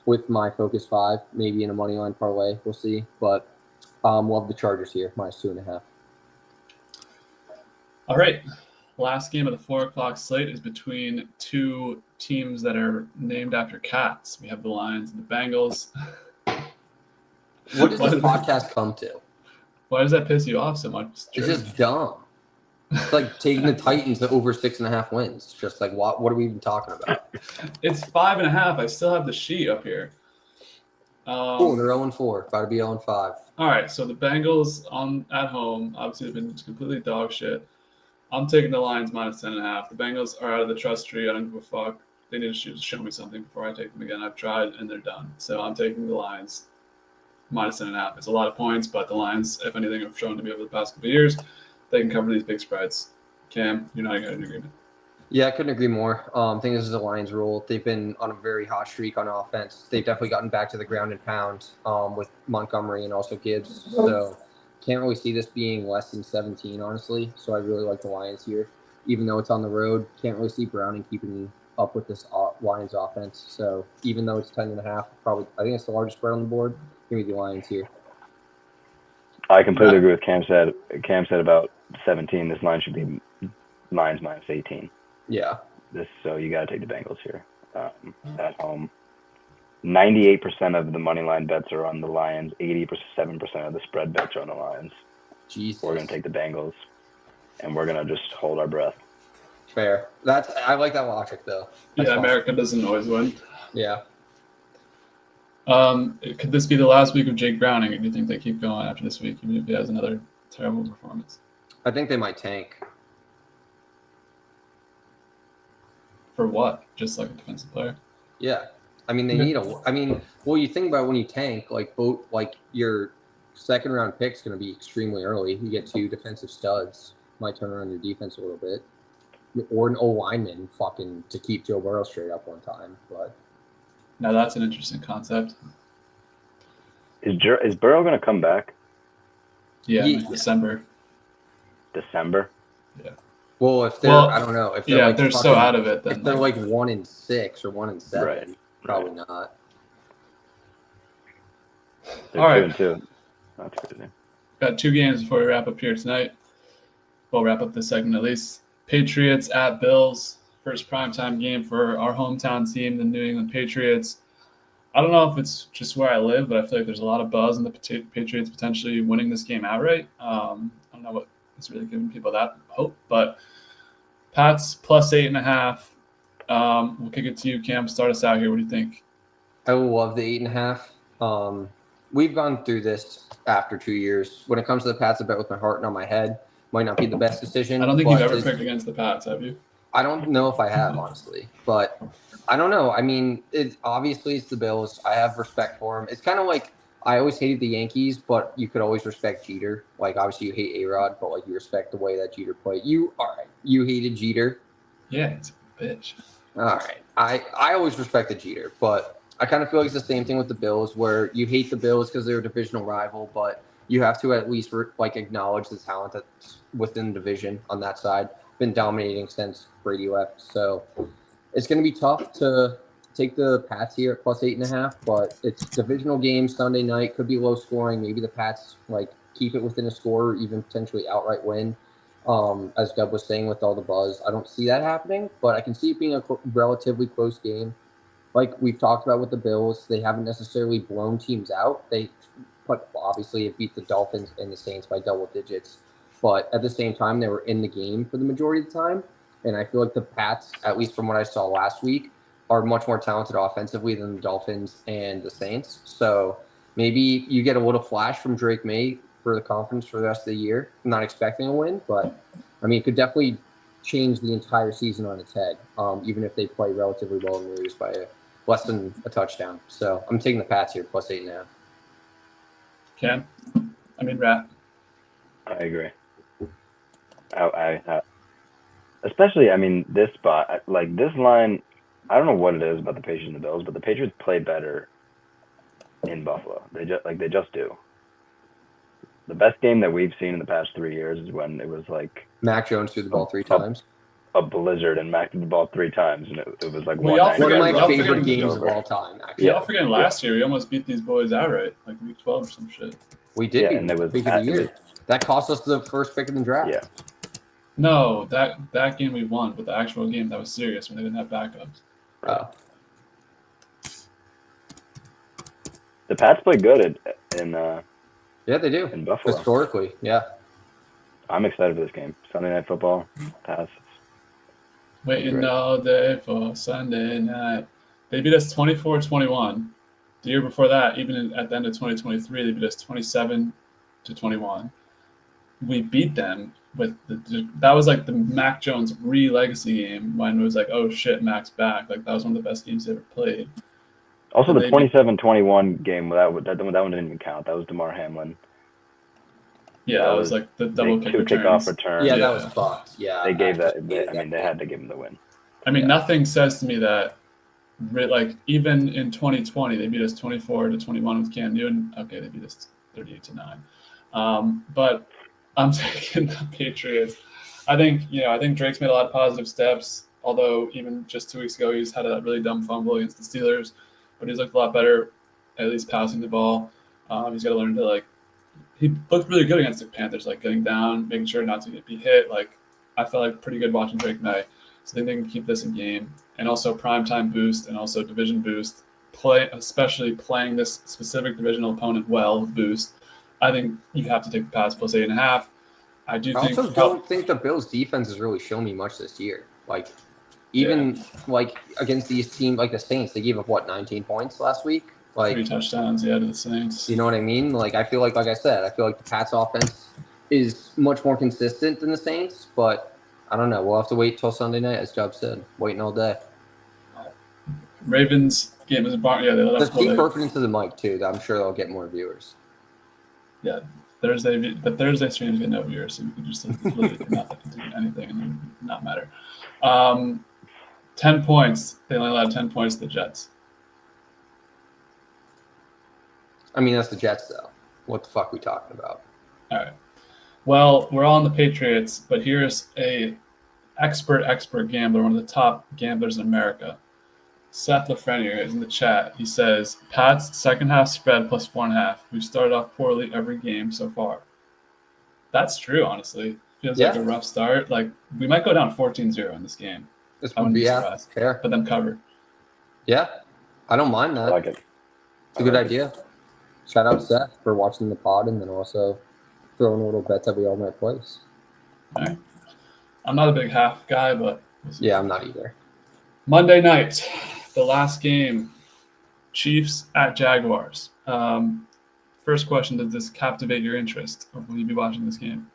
with my Focus 5, maybe in a money line parlay. We'll see. But we'll have the Chargers here, minus 2.5. All right. Last game of the 4:00 slate is between two teams that are named after cats. We have the Lions and the Bengals. What does this podcast come to? Why does that piss you off so much? It's just dumb. It's like taking the Titans to over 6.5 wins. It's just like, what are we even talking about? It's 5.5. I still have the sheet up here. Cool, they're 0-4. Got to be 0-5. All right, so the Bengals at home, obviously, have been completely dog shit. I'm taking the Lions minus 10.5. The Bengals are out of the trust tree. I don't give a fuck. They need to show me something before I take them again. I've tried, and they're done. So I'm taking the Lions minus 10.5. It's a lot of points, but the Lions, if anything, have shown to me over the past couple of years, they can cover these big spreads. Cam, you're not in agreement. Yeah, I couldn't agree more. I think this is a Lions rule. They've been on a very hot streak on offense. They've definitely gotten back to the ground and pound with Montgomery and also Gibbs. So can't really see this being less than 17, honestly. So I really like the Lions here, even though it's on the road. Can't really see Browning keeping up with this Lions offense. So even though it's 10.5, probably I think it's the largest spread on the board. Give me the Lions here. I completely agree with Cam said. Cam said about 17. This line should be Lions minus 18. Yeah. So you got to take the Bengals here at home. 98% of the money line bets are on the Lions. 87% of the spread bets are on the Lions. Jesus. We're gonna take the Bengals, and we're gonna just hold our breath. Fair. I like that logic though. That's Yeah, awesome. America doesn't always win. Yeah. Could this be the last week of Jake Browning, or do you think they keep going after this week, even if he has another terrible performance? I think they might tank. For what? Just like a defensive player? Yeah. I mean, they need well, you think about when you tank, like your second round pick's going to be extremely early. You get 2 defensive studs, might turn around your defense a little bit, or an O lineman fucking to keep Joe Burrow straight up one time. But Now that's an interesting concept. Is Burrow gonna come back? Yeah, Yeah. like December. December? well, if they're I don't know if they're Yeah, like they're so out of it. if Then they're like 1-6 or 1-7, Right. probably not. They're All right. 2-2. That's crazy. Got 2 games before we wrap up here tonight. We'll wrap up this segment at least. Patriots at Bills. First primetime game for our hometown team, the New England Patriots. I don't know if it's just where I live, but I feel like there's a lot of buzz in the Patriots potentially winning this game outright. I don't know what is really giving people that hope, but Pats plus 8.5. We'll kick it to you, Cam. Start us out here. What do you think? I love the 8.5. We've gone through this after 2 years. When it comes to the Pats, I bet with my heart, not my head. Might not be the best decision. I don't think but you've ever picked against the Pats, have you? I don't know if I have, honestly, but I don't know. I mean, obviously it's the Bills. I have respect for them. It's kind of like I always hated the Yankees, but you could always respect Jeter. Like obviously you hate A-Rod, but like you respect the way that Jeter played. You hated Jeter. Yeah, he's a bitch. All right. I always respected Jeter, but I kind of feel like it's the same thing with the Bills, where you hate the Bills because they're a divisional rival, but you have to at least acknowledge the talent that's within the division on that side. Been dominating since Brady left, so it's going to be tough to take the Pats here at plus 8.5. But it's divisional game Sunday night, could be low scoring. Maybe the Pats keep it within a score, or even potentially outright win. As Dub was saying, with all the buzz, I don't see that happening, but I can see it being a relatively close game. Like we've talked about with the Bills, they haven't necessarily blown teams out. But obviously have beat the Dolphins and the Saints by double digits. But at the same time, they were in the game for the majority of the time. And I feel like the Pats, at least from what I saw last week, are much more talented offensively than the Dolphins and the Saints. So maybe you get a little flash from Drake May for the conference for the rest of the year. I'm not expecting a win, but I mean, it could definitely change the entire season on its head, even if they play relatively well and lose by less than a touchdown. So I'm taking the Pats here, plus 8.5. Cam? Rat. I agree. I especially, this spot, like this line, I don't know what it is about the Patriots and the Bills, but the Patriots play better in Buffalo. They just do. The best game that we've seen in the past 3 years is when it was like Mac Jones threw the ball 3 times. A blizzard and Mac threw the ball 3 times, and it was like Well, y'all One of my y'all favorite forgetting games of all time, actually. Y'all forgetting last year, we almost beat these boys outright, like week 12 or some shit. We did beat and it was pick of the year. That cost us the first pick in the draft. Yeah. No, that game we won, but the actual game that was serious when they didn't have backups. Oh. The Pats play good Yeah, they do. in Buffalo. Historically, yeah. I'm excited for this game. Sunday Night Football, Pats. Waiting Great. all day for Sunday night. They beat us 24-21. The year before that, even at the end of 2023, they beat us 27-21. We beat them with that was like the Mac Jones legacy game when it was like, oh shit, Mac's back. Like that was one of the best games they ever played. Also, And the 27-21 game, that one didn't even count. That was DeMar Hamlin. Yeah, That that was was like the double big kick 2 returns. kickoff returns. Yeah, Yeah. that was fucked. Yeah, They gave that. actually, They had to give him the win. I mean, Yeah. nothing says to me that like even in 2020 they beat us 24-21 with Cam Newton. Okay, they beat us 38-9. But I'm taking the Patriots. I think Drake's made a lot of positive steps. Although even just 2 weeks ago he's had a really dumb fumble against the Steelers, but he's looked a lot better, at least passing the ball. He's got to learn to he looked really good against the Panthers, like getting down, making sure not to be hit. Like I felt like pretty good watching Drake May. So I think they can keep this in game, and also primetime boost, and also division boost. Especially playing this specific divisional opponent well boost. I think you have to take the pass plus 8.5. I do I think. also don't think the Bills' defense has really shown me much this year. Like, even like against these teams, like the Saints, they gave up 19 points last week. 3 Like, touchdowns, to the Saints. you know what I mean? Like, I feel like I said, I feel like the Pats' offense is much more consistent than the Saints, but I don't know. We'll have to wait till Sunday night, as Chubb said, waiting all day. Ravens game is a barn. Yeah, Just keep burping into the mic too. I'm sure they'll get more viewers. Yeah, the Thursday streams get no viewers, so we could just literally do anything and it would not matter. 10 points. They only allowed 10 points to the Jets. I mean, that's the Jets, though. What the fuck are we talking about? All right. Well, we're all on the Patriots, but here's a expert gambler, one of the top gamblers in America. Seth Lafreniere is in the chat. He says, Pats second half spread plus 4.5. We've started off poorly every game so far. That's true, honestly. Feels like a rough start. Like, we might go down 14-0 in this game. I wouldn't be surprised. Fair. But then cover. Yeah, I don't mind that. I like it. It's a good idea. Shout out Seth for watching the pod and then also throwing a little bet that we all might place. All right. I'm not a big half guy, but yeah, I'm not either. Monday night, the last game, Chiefs at Jaguars. First question: does this captivate your interest, or will you be watching this game?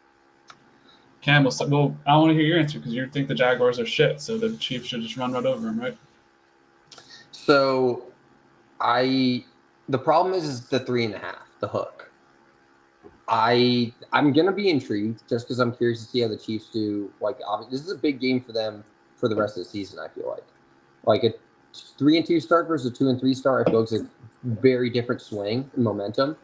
Cam, well, I want to hear your answer because you think the Jaguars are shit, so the Chiefs should just run right over them, right? So, the problem is the 3.5, the hook. I'm gonna be intrigued just because I'm curious to see how the Chiefs do. Like, obviously, this is a big game for them for the rest of the season. I feel like a 3-2 start versus a 2-3 start. I feel like it's a very different swing in momentum.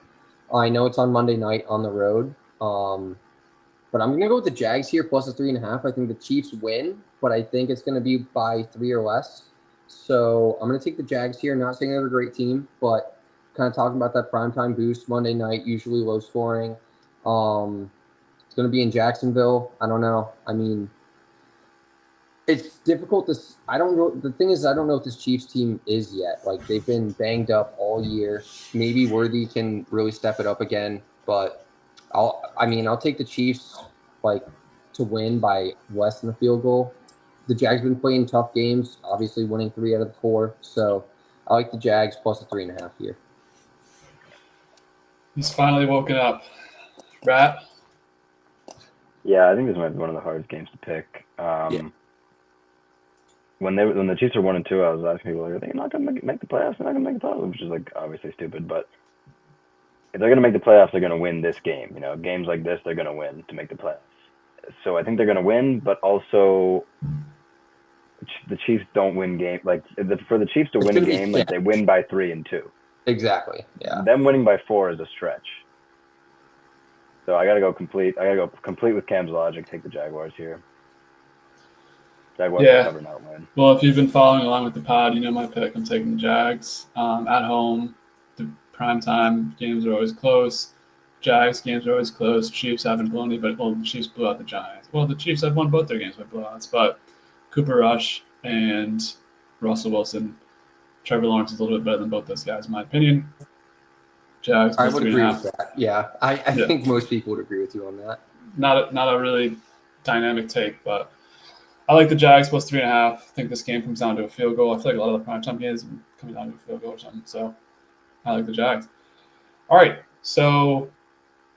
I know it's on Monday night on the road, but I'm gonna go with the Jags here plus a 3.5. I think the Chiefs win, but I think it's gonna be by 3 or less. So I'm gonna take the Jags here. Not saying they're a great team, but kind of talking about that primetime boost Monday night, usually low scoring. It's going to be in Jacksonville. I don't know. I mean, it's difficult to – I don't know. The thing is, I don't know if this Chiefs team is yet. Like, they've been banged up all year. Maybe Worthy can really step it up again. But, I'll take the Chiefs, to win by less than a field goal. The Jags have been playing tough games, obviously winning 3 out of the 4. So, I like the Jags plus a 3.5 here. He's finally woken up. Rat? Yeah, I think this might be one of the hardest games to pick. When the Chiefs are 1-2, I was asking people, are they not going to make the playoffs? They're not going to make the playoffs, which is obviously stupid. But if they're going to make the playoffs, they're going to win this game. Games like this, they're going to win to make the playoffs. So I think they're going to win, but also the Chiefs don't win game. For the Chiefs to win a game, they win by 3 and 2. Exactly. Yeah. Them winning by 4 is a stretch. So I gotta go complete. I gotta go complete with Cam's logic. Take the Jaguars here. Jaguars will cover, not win. Well, if you've been following along with the pod, you know my pick. I'm taking the Jags. At home, the primetime games are always close. Jags games are always close. Chiefs haven't blown any, but the Chiefs blew out the Giants. Well, the Chiefs have won both their games by blowouts, but Cooper Rush and Russell Wilson. Trevor Lawrence is a little bit better than both those guys, in my opinion. Jags. I would agree with that. Yeah, I think most people would agree with you on that. Not a really dynamic take, but I like the Jags plus 3.5. I think this game comes down to a field goal. I feel like a lot of the primetime games come down to a field goal or something. So I like the Jags. All right. So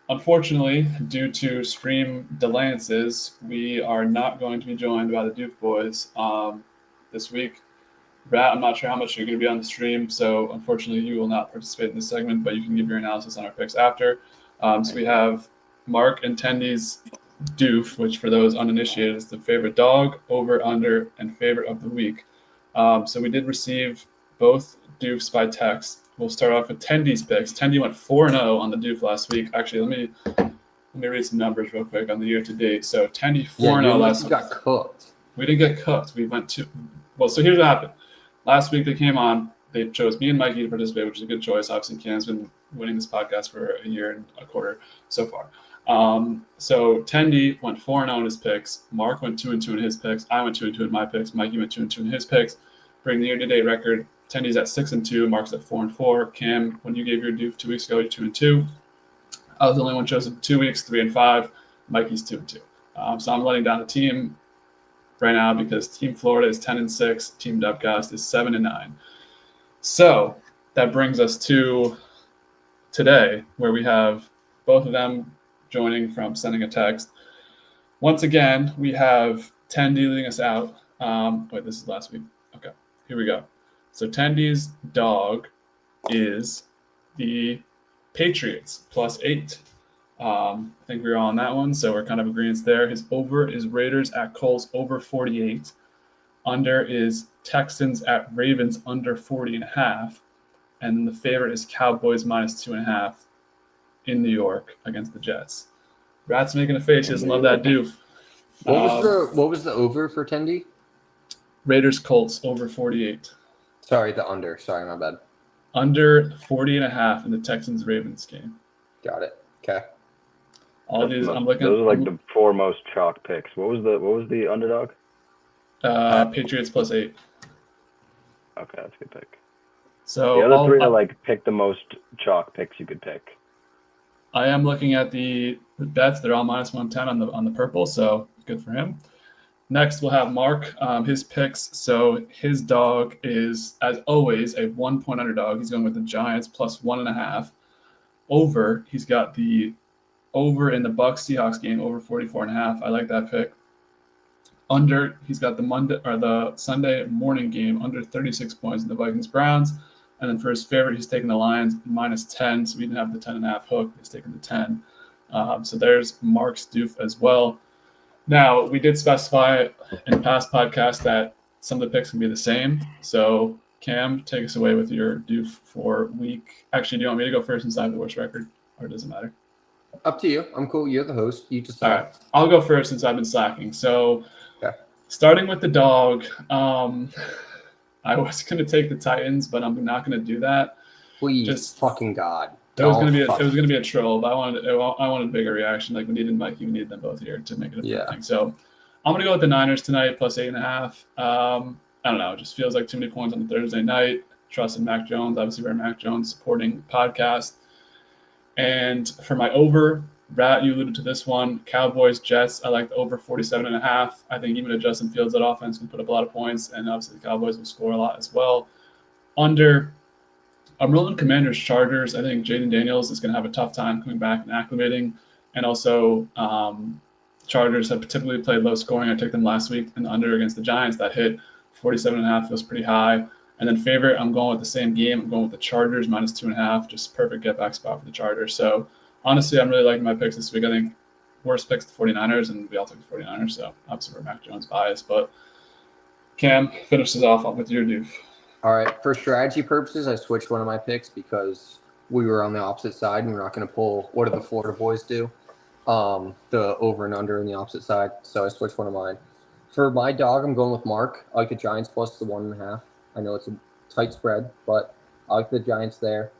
unfortunately, due to stream delayances, we are not going to be joined by the DOUF boys this week. Rat, I'm not sure how much you're going to be on the stream, so unfortunately you will not participate in this segment, but you can give your analysis on our picks after. So we have Mark and Tendy's DOUF, which for those uninitiated is the favorite dog, over, under, and favorite of the week. So we did receive both DOUFs by text. We'll start off with Tendy's picks. Tendy went 4-0 on the DOUF last week. Actually, let me read some numbers real quick on the year to date. So Tendy 4-0 last week. Got cooked. We didn't get cooked. We went to so here's what happened. Last week they came on. They chose me and Mikey to participate, which is a good choice. Obviously, Cam's been winning this podcast for a year and a quarter so far. So Tendy went 4-0 in his picks. Mark went 2-2 in his picks. I went 2-2 in my picks. Mikey went 2-2 in his picks. Bring the year-to-date record. Tendy's at 6-2. Mark's at 4-4. Cam, when you gave your DOUF 2 weeks ago, you're 2-2. I was the only one chosen 2 weeks, 3-5. Mikey's 2-2. So I'm letting down the team right now because Team Florida is 10-6. Team Dubcast is 7-9. So that brings us to today, where we have both of them joining from sending a text. Once again, we have Tendy leading us out. Wait, this is last week. Okay, here we go. So Tendy's dog is the Patriots +8. I think we were all on that one, so we're kind of agreeing there. His over is Raiders at Colts over 48. Under is Texans at Ravens under 40.5. And then the favorite is Cowboys -2.5 in New York against the Jets. Rat's making a face. He doesn't love that DOUF. What was the over for Tendy? Raiders Colts over 48. Sorry, the under. Sorry, my bad. Under 40.5 in the Texans Ravens game. Got it. Okay. All these I'm looking. Those are like the 4 most chalk picks. What was the underdog? Patriots +8. Okay, that's a good pick. So the other 3 are like pick the most chalk picks you could pick. I am looking at the bets. They're all -110 on the purple, so good for him. Next, we'll have Mark, his picks. So his dog is, as always, a 1-point underdog. He's going with the Giants +1.5. Over, he's got the over in the Bucs Seahawks game over 44.5. I like that pick. Under, he's got the Sunday morning game under 36 points in the Vikings Browns. And then for his favorite, he's taking the Lions -10. So we didn't have the 10.5 hook. He's taking the 10. So there's Mark's DOUF as well. Now, we did specify in past podcasts that some of the picks can be the same. So Cam, take us away with your DOUF for week. Actually, do you want me to go first since I have the worst record? Or does it matter? Up to you. I'm cool. You're the host. You decide. All right. I'll go first since I've been slacking. So starting with the dog, I was going to take the Titans, but I'm not going to do that. Please, fucking God. It was going to be a troll, but I wanted a bigger reaction. Like we needed Mikey, we needed them both here to make it a fair thing. So I'm going to go with the Niners tonight +8.5. I don't know. It just feels like too many points on the Thursday night. Trust in Mac Jones. Obviously, we're Mac Jones supporting podcast. And for my over, Rat, you alluded to this one. Cowboys, Jets. I like the over 47.5. I think even if Justin Fields, that offense can put up a lot of points, and obviously the Cowboys will score a lot as well. Under, I'm rolling Commanders, Chargers. I think Jaden Daniels is going to have a tough time coming back and acclimating. And also, Chargers have typically played low scoring. I took them last week in the under against the Giants. That hit 47.5 feels pretty high. And then favorite, I'm going with the same game. I'm going with the Chargers -2.5. Just perfect get back spot for the Chargers. So honestly, I'm really liking my picks this week. I think worst picks the 49ers, and we all took the 49ers. So obviously we're Mac Jones biased. But Cam finishes off with your DOUF. All right. For strategy purposes, I switched one of my picks because we were on the opposite side, and we're not going to pull what do the Florida boys do, the over and under on the opposite side. So I switched one of mine. For my dog, I'm going with Mark. I like the Giants plus the 1.5. I know it's a tight spread, but I like the Giants there.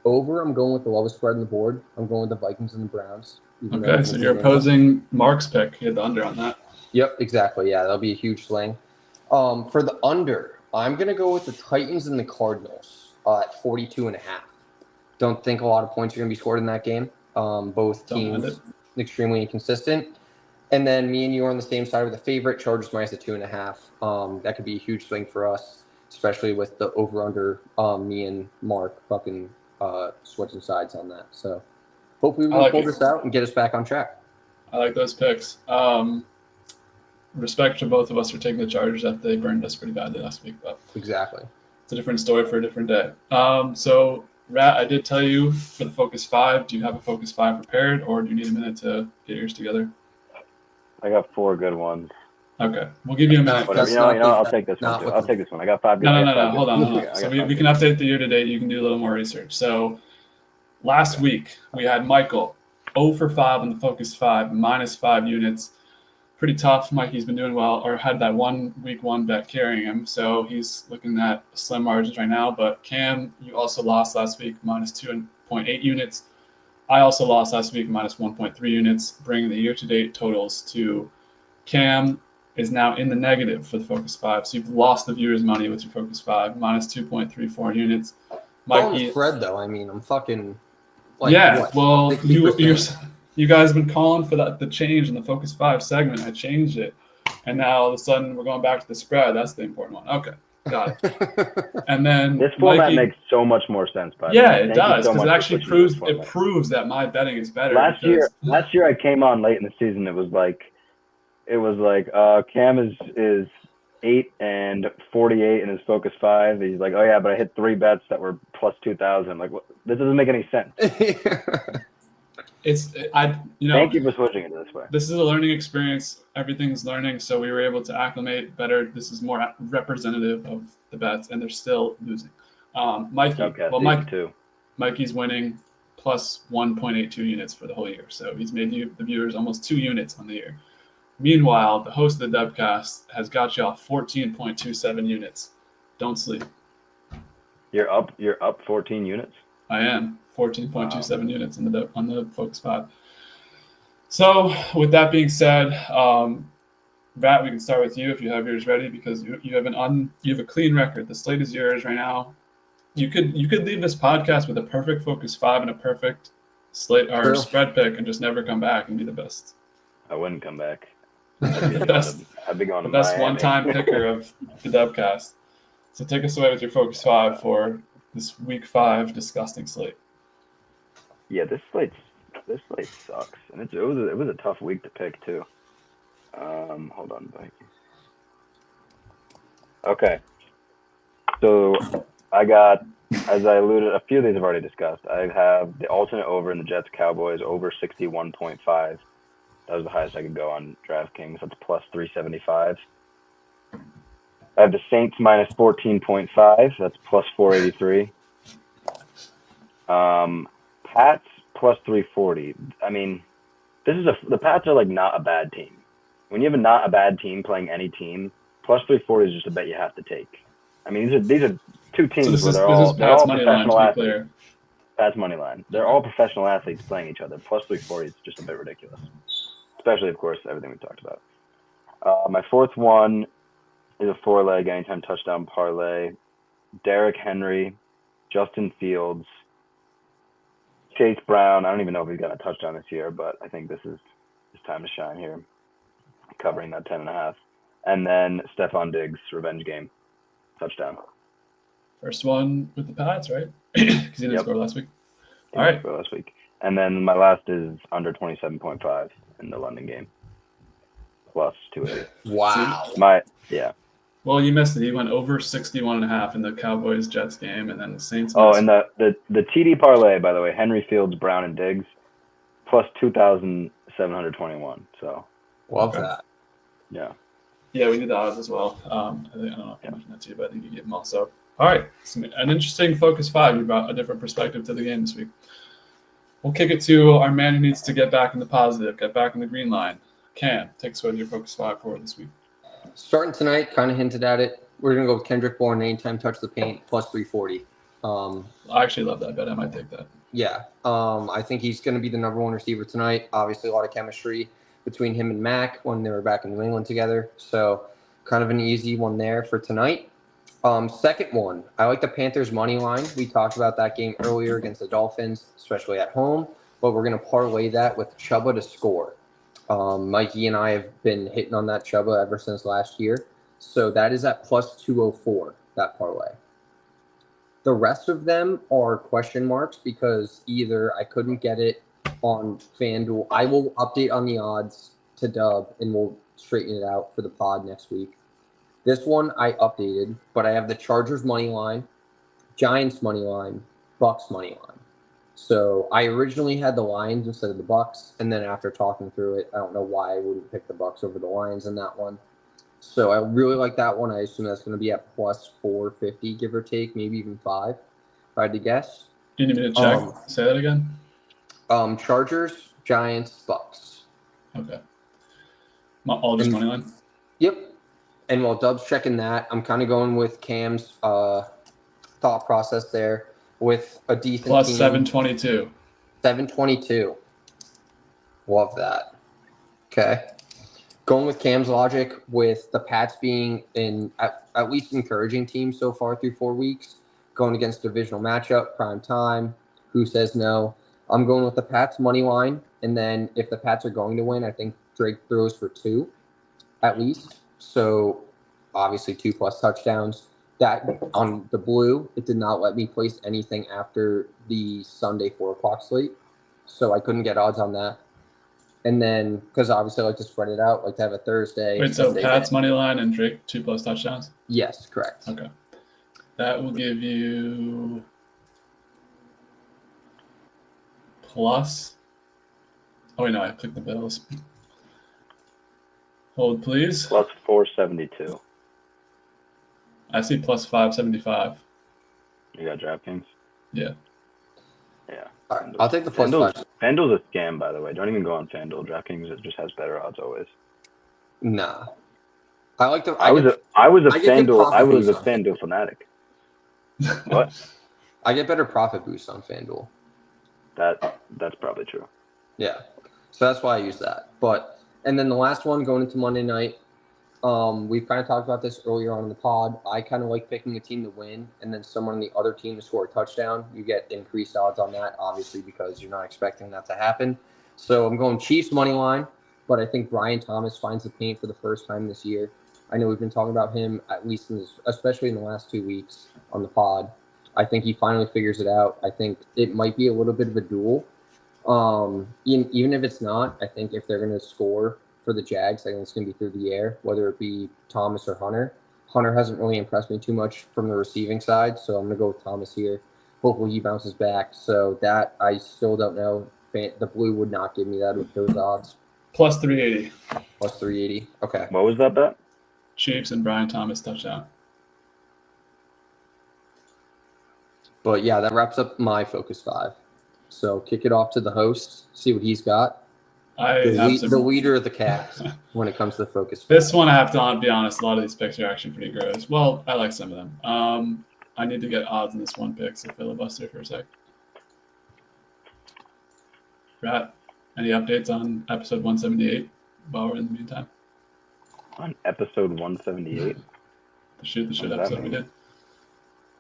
Over, I'm going with the lowest spread on the board. I'm going with the Vikings and the Browns. Okay, so you're opposing Mark's pick. You had the under on that. Yep, exactly. Yeah, that'll be a huge swing. For the under, I'm going to go with the Titans and the Cardinals at 42.5. Don't think a lot of points are going to be scored in that game. Both teams extremely inconsistent. And then me and you are on the same side with the favorite, Chargers -2.5. That could be a huge swing for us, especially with the over-under, me and Mark fucking switching sides on that. So hopefully we can pull this out and get us back on track. I like those picks. Respect to both of us for taking the Chargers after they burned us pretty badly last week. But exactly. It's a different story for a different day. So Rat, I did tell you for the Focus 5, do you have a Focus 5 prepared, or do you need a minute to get yours together? I got 4 good ones. Okay, we'll give you a minute. Whatever. That's I'll not take this one not too. what I'll the- take this one. I got 5 good. No, I no, got no, 5 no. good Hold on, ones. hold on. I So got we 5 can good update the year to date. You can do a little more research. So last week we had Michael 0 for 5 on the Focus 5, -5 units. Pretty tough. Mikey's been doing well, or had that week one bet carrying him. So he's looking at slim margins right now. But Cam, you also lost last week, -2.8 units. I also lost last week, -1.3 units, bringing the year-to-date totals to Cam is now in the negative for the Focus 5. So you've lost the viewers' money with your Focus 5, -2.34 units. Mikey, spread though. I mean, I'm fucking. Yeah, what, well, 60%? you guys have been calling for the change in the Focus 5 segment. I changed it. And now all of a sudden we're going back to the spread. That's the important one. Okay, got it. And then This format Mikey, makes so much more sense. By the yeah, way. it Thank you does, so because much it for actually switching to this format. proves that my betting is better. Last because year I came on late in the season. It was like Cam is 8 and 48 in his Focus 5. He's like, oh yeah, but I hit 3 bets that were plus 2,000. Like, what? This doesn't make any sense. Thank you for switching it this way. This is a learning experience. Everything's learning, so we were able to acclimate better. This is more representative of the bets, and they're still losing. Mikey, Okay, well, Mike, too. Mikey's winning plus 1.82 units for the whole year, so he's made the viewers almost 2 units on the year. Meanwhile, the host of the Dubcast has got you off 14.27 units. Don't sleep. You're up 14 units. I am 14.27 units on the Focus 5. So, with that being said, Rat, we can start with you if you have yours ready, because you have a clean record. The slate is yours right now. You could leave this podcast with a perfect Focus 5 and a perfect slate or spread pick and just never come back and be the best. I wouldn't come back. The best one-time picker of the Dubcast. So take us away with your Focus 5 for this Week 5 disgusting slate. Yeah, this slate sucks, and it was a tough week to pick too. Hold on, Mike. Okay, so I got, as I alluded, a few of these I've already discussed. I have the alternate over in the Jets Cowboys over 61.5. That was the highest I could go on DraftKings. That's plus 375. I have the Saints minus 14.5. That's plus 483. Pats plus 340. I mean, the Pats are like not a bad team. When you have not a bad team playing any team, plus 340 is just a bet you have to take. I mean, these are two teams where they're all professional athletes. Pats money line. They're all professional athletes playing each other. Plus 340 is just a bit ridiculous, especially of course everything we talked about. My fourth one is a 4-leg anytime touchdown parlay. Derrick Henry, Justin Fields, Chase Brown. I don't even know if he's got a touchdown this year, but I think this is his time to shine here, covering that 10.5. And then Stephon Diggs, revenge game, touchdown. First one with the Pats, right? Because he didn't score last week. All right. Last week. And then my last is under 27.5 in the London game, plus 280. Wow. Well, you missed it. He went over 61.5 in the Cowboys-Jets game, and then the Saints. Oh, and the TD parlay, by the way, Henry, Fields, Brown, and Diggs, plus 2,721. So love that. Yeah. Yeah, we did the odds as well. I don't know if I mentioned that to you, but I think you gave them also. All right, an interesting Focus 5. You brought a different perspective to the game this week. We'll kick it to our man who needs to get back in the positive, get back in the green line. Cam, take us with your Focus 5 for this week. Starting tonight, kind of hinted at it. We're going to go with Kendrick Bourne, anytime touch the paint, plus 340. I actually love that bet. I might take that. Yeah. I think he's going to be the number one receiver tonight. Obviously, a lot of chemistry between him and Mac when they were back in New England together. So kind of an easy one there for tonight. Second one, I like the Panthers money line. We talked about that game earlier against the Dolphins, especially at home. But we're going to parlay that with Chuba to score. Mikey and I have been hitting on that Chuba ever since last year. So that is at plus 204, that parlay. The rest of them are question marks because either I couldn't get it on FanDuel. I will update on the odds to Dub, and we'll straighten it out for the pod next week. This one I updated, but I have the Chargers money line, Giants money line, Bucks money line. So I originally had the Lions instead of the Bucks, and then after talking through it, I don't know why I wouldn't pick the Bucks over the Lions in that one. So I really like that one. I assume that's going to be at plus 450, give or take, maybe even 5, if I had to guess. You need me to check? Say that again. Chargers, Giants, Bucks. Okay. All just money line? Yep. And while Dub's checking that, I'm kind of going with Cam's thought process there with a decent Plus team. 722. 722. Love that. Okay. Going with Cam's logic with the Pats being in at least encouraging team so far through 4 weeks, going against divisional matchup, prime time. Who says no? I'm going with the Pats money line. And then if the Pats are going to win, I think Drake throws for 2 at least. So obviously 2+ touchdowns. That on the blue, it did not let me place anything after the Sunday 4 o'clock slate. So I couldn't get odds on that. And then, because obviously I like to spread it out, like to have a Thursday. Wait, so Sunday Pat's day. money line and Drake 2+ touchdowns? Yes, correct. Okay. That will give you plus. Oh, wait, no, I clicked the Bills. Hold, please. Plus 472. I see plus 575. You got DraftKings? Yeah. Yeah. All right, I'll take the plus 5. FanDuel's a scam, by the way. Don't even go on FanDuel. DraftKings it just has better odds always. Nah. I like the. I was a FanDuel FanDuel fanatic. What? I get better profit boost on FanDuel. That's probably true. Yeah. So that's why I use that. And then the last one going into Monday night, we've kind of talked about this earlier on in the pod. I kind of like picking a team to win and then someone on the other team to score a touchdown. You get increased odds on that, obviously, because you're not expecting that to happen. So I'm going Chiefs money line, but I think Brian Thomas finds the paint for the first time this year. I know we've been talking about him at least, especially in the last 2 weeks on the pod. I think he finally figures it out. I think it might be a little bit of a duel. Even if it's not, I think if they're going to score for the Jags, I think it's going to be through the air, whether it be Thomas or Hunter. Hunter hasn't really impressed me too much from the receiving side, so I'm going to go with Thomas here. Hopefully he bounces back. So that I still don't know. The blue would not give me those odds. Plus 380. Plus 380. Okay. What was that bet? Chiefs and Brian Thomas touchdown. But yeah, that wraps up my Focus 5. So kick it off to the host, see what he's got. The leader of the cast when it comes to the Focus 5. This one, I have to be honest, a lot of these picks are actually pretty gross. Well, I like some of them. I need to get odds in this one pick, so filibuster for a sec. Rat, any updates on episode 178 while we're in the meantime? On episode 178? The shoot episode we did.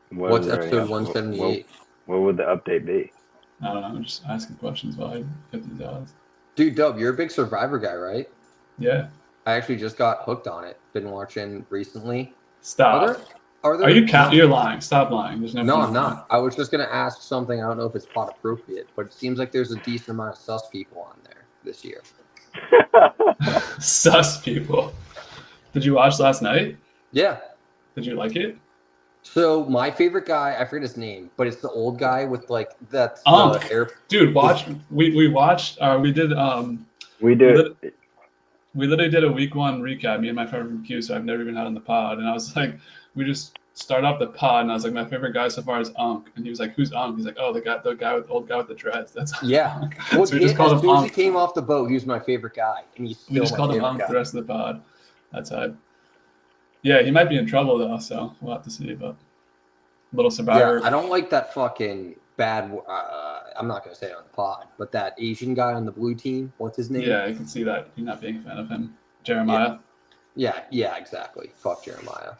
What's episode 178? What would the update be? I don't know. I'm just asking questions while I get these odds. Dude, Dub, you're a big Survivor guy, right? Yeah. I actually just got hooked on it. Been watching recently. Stop. Are you You're lying. Stop lying. There's no, I'm not. I was just going to ask something. I don't know if it's pod appropriate, but it seems like there's a decent amount of sus people on there this year. Sus people. Did you watch last night? Yeah. Did you like it? So my favorite guy, I forget his name, but it's the old guy with like that Dude, watch. We watched. We did. We did. We literally did a week 1 recap. Me and my friend from Q, so I've never even had on the pod. And I was like, we just start off the pod, and I was like, my favorite guy so far is Unk, and he was like, who's Unk? He's like, oh, the old guy with the dreads. That's yeah. So we just called him as soon as Unk. he came off the boat, he was my favorite guy, and he's still We just called him Unk the rest of the pod. That's how. Yeah, he might be in trouble though, so we'll have to see. But little Survivor. Yeah, I don't like that fucking bad. I'm not gonna say it on the pod, but that Asian guy on the blue team. What's his name? Yeah, you can see that you're not being a fan of him, Jeremiah. Yeah, exactly. Fuck Jeremiah.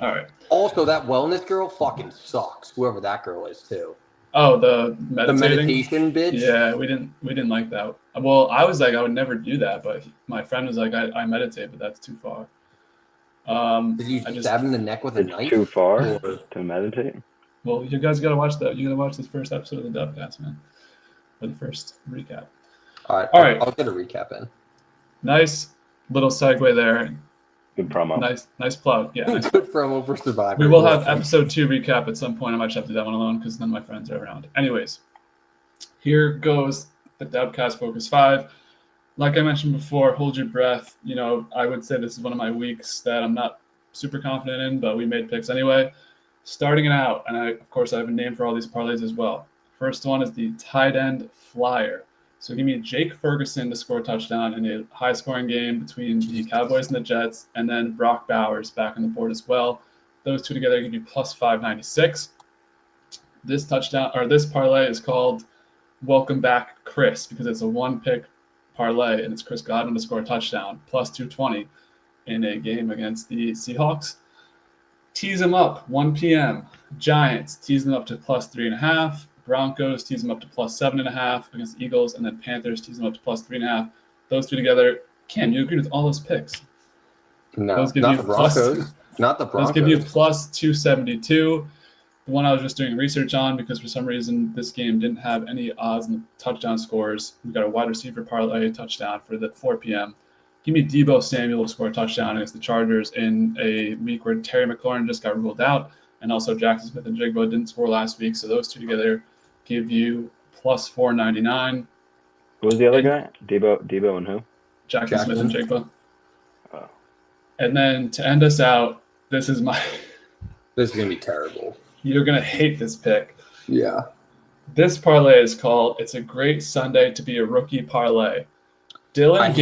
All right. Also, that wellness girl fucking sucks. Whoever that girl is too. Oh, the meditation bitch. Yeah, we didn't like that. Well, I was like, I would never do that, but my friend was like, I meditate, but that's too far. Did you stab him in the neck with a knife? Too far to meditate. Well, you guys gotta watch that. You gotta watch this first episode of the DOUF, man, for the first recap. All right. I'll get a recap in. Nice little segue there. Good promo. Nice plug. Yeah, nice Good promo for Survivor. We will have episode 2 recap at some point. I might just have to do that one alone because none of my friends are around. Anyways, here goes the Dubcast Focus 5. Like I mentioned before, hold your breath. You know, I would say this is one of my weeks that I'm not super confident in, but we made picks anyway. Starting it out, and of course I have a name for all these parlays as well. First one is the tight end flyer. So give me Jake Ferguson to score a touchdown in a high-scoring game between the Cowboys and the Jets, and then Brock Bowers back on the board as well. Those two together give you plus 596. This parlay is called Welcome Back Chris because it's a one-pick parlay, and it's Chris Godwin to score a touchdown, plus 220 in a game against the Seahawks. Tease him up, 1 p.m. Giants tease him up to plus 3.5. Broncos tease them up to plus 7.5 against the Eagles, and then Panthers tease them up to plus 3.5. Those two together. Cam, you agree with all those picks? No, those give not you the Broncos. Not the Broncos. Those give you plus 272. The one I was just doing research on because for some reason this game didn't have any odds in the touchdown scores. We got a wide receiver parlay touchdown for the 4 p.m. Give me Deebo Samuel to score a touchdown against the Chargers in a week where Terry McLaurin just got ruled out, and also Jackson Smith and Jigba didn't score last week. So those two together give you plus 499. Who was the other guy? Deebo and who? Jackson Smith and Jigba. Oh. And then to end us out, this is going to be terrible. You're going to hate this pick. Yeah. This parlay is called It's a Great Sunday to be a Rookie Parlay. Dylan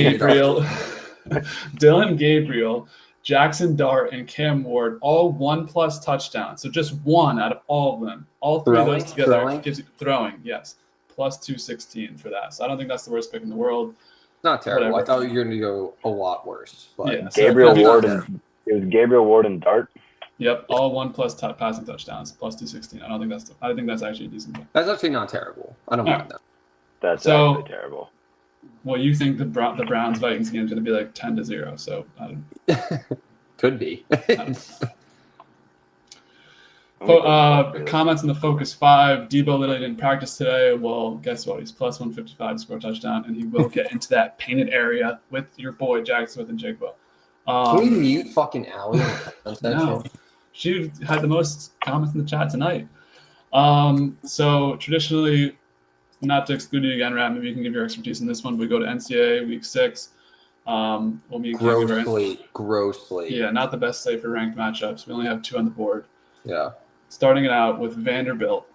Gabriel, Jackson Dart, and Cam Ward, all 1+ touchdowns. So just one out of all of them. All three of those together gives you throwing, yes. Plus 216 for that. So I don't think that's the worst pick in the world. Not terrible. Whatever. I thought you were going to go a lot worse. But yeah, Gabriel Ward and Dart. Yep, all 1+ passing touchdowns, plus 216. I think that's actually a decent pick. That's actually not terrible. I don't mind that. That's actually terrible. Well, you think the Browns Vikings game is going to be like 10-0, so I don't. Could be. Comments in the Focus 5. Deebo literally didn't practice today. Well, guess what? He's plus 155 to score a touchdown, and he will get into that painted area with your boy Jackson Smith and Jigba. Can we mute fucking Allie? No. She had the most comments in the chat tonight. So traditionally, not to exclude you again, Rat, maybe you can give your expertise in this one. We go to NCAA week 6. Grossly. Yeah, not the best slate for ranked matchups. We only have 2 on the board. Yeah. Starting it out with Vanderbilt.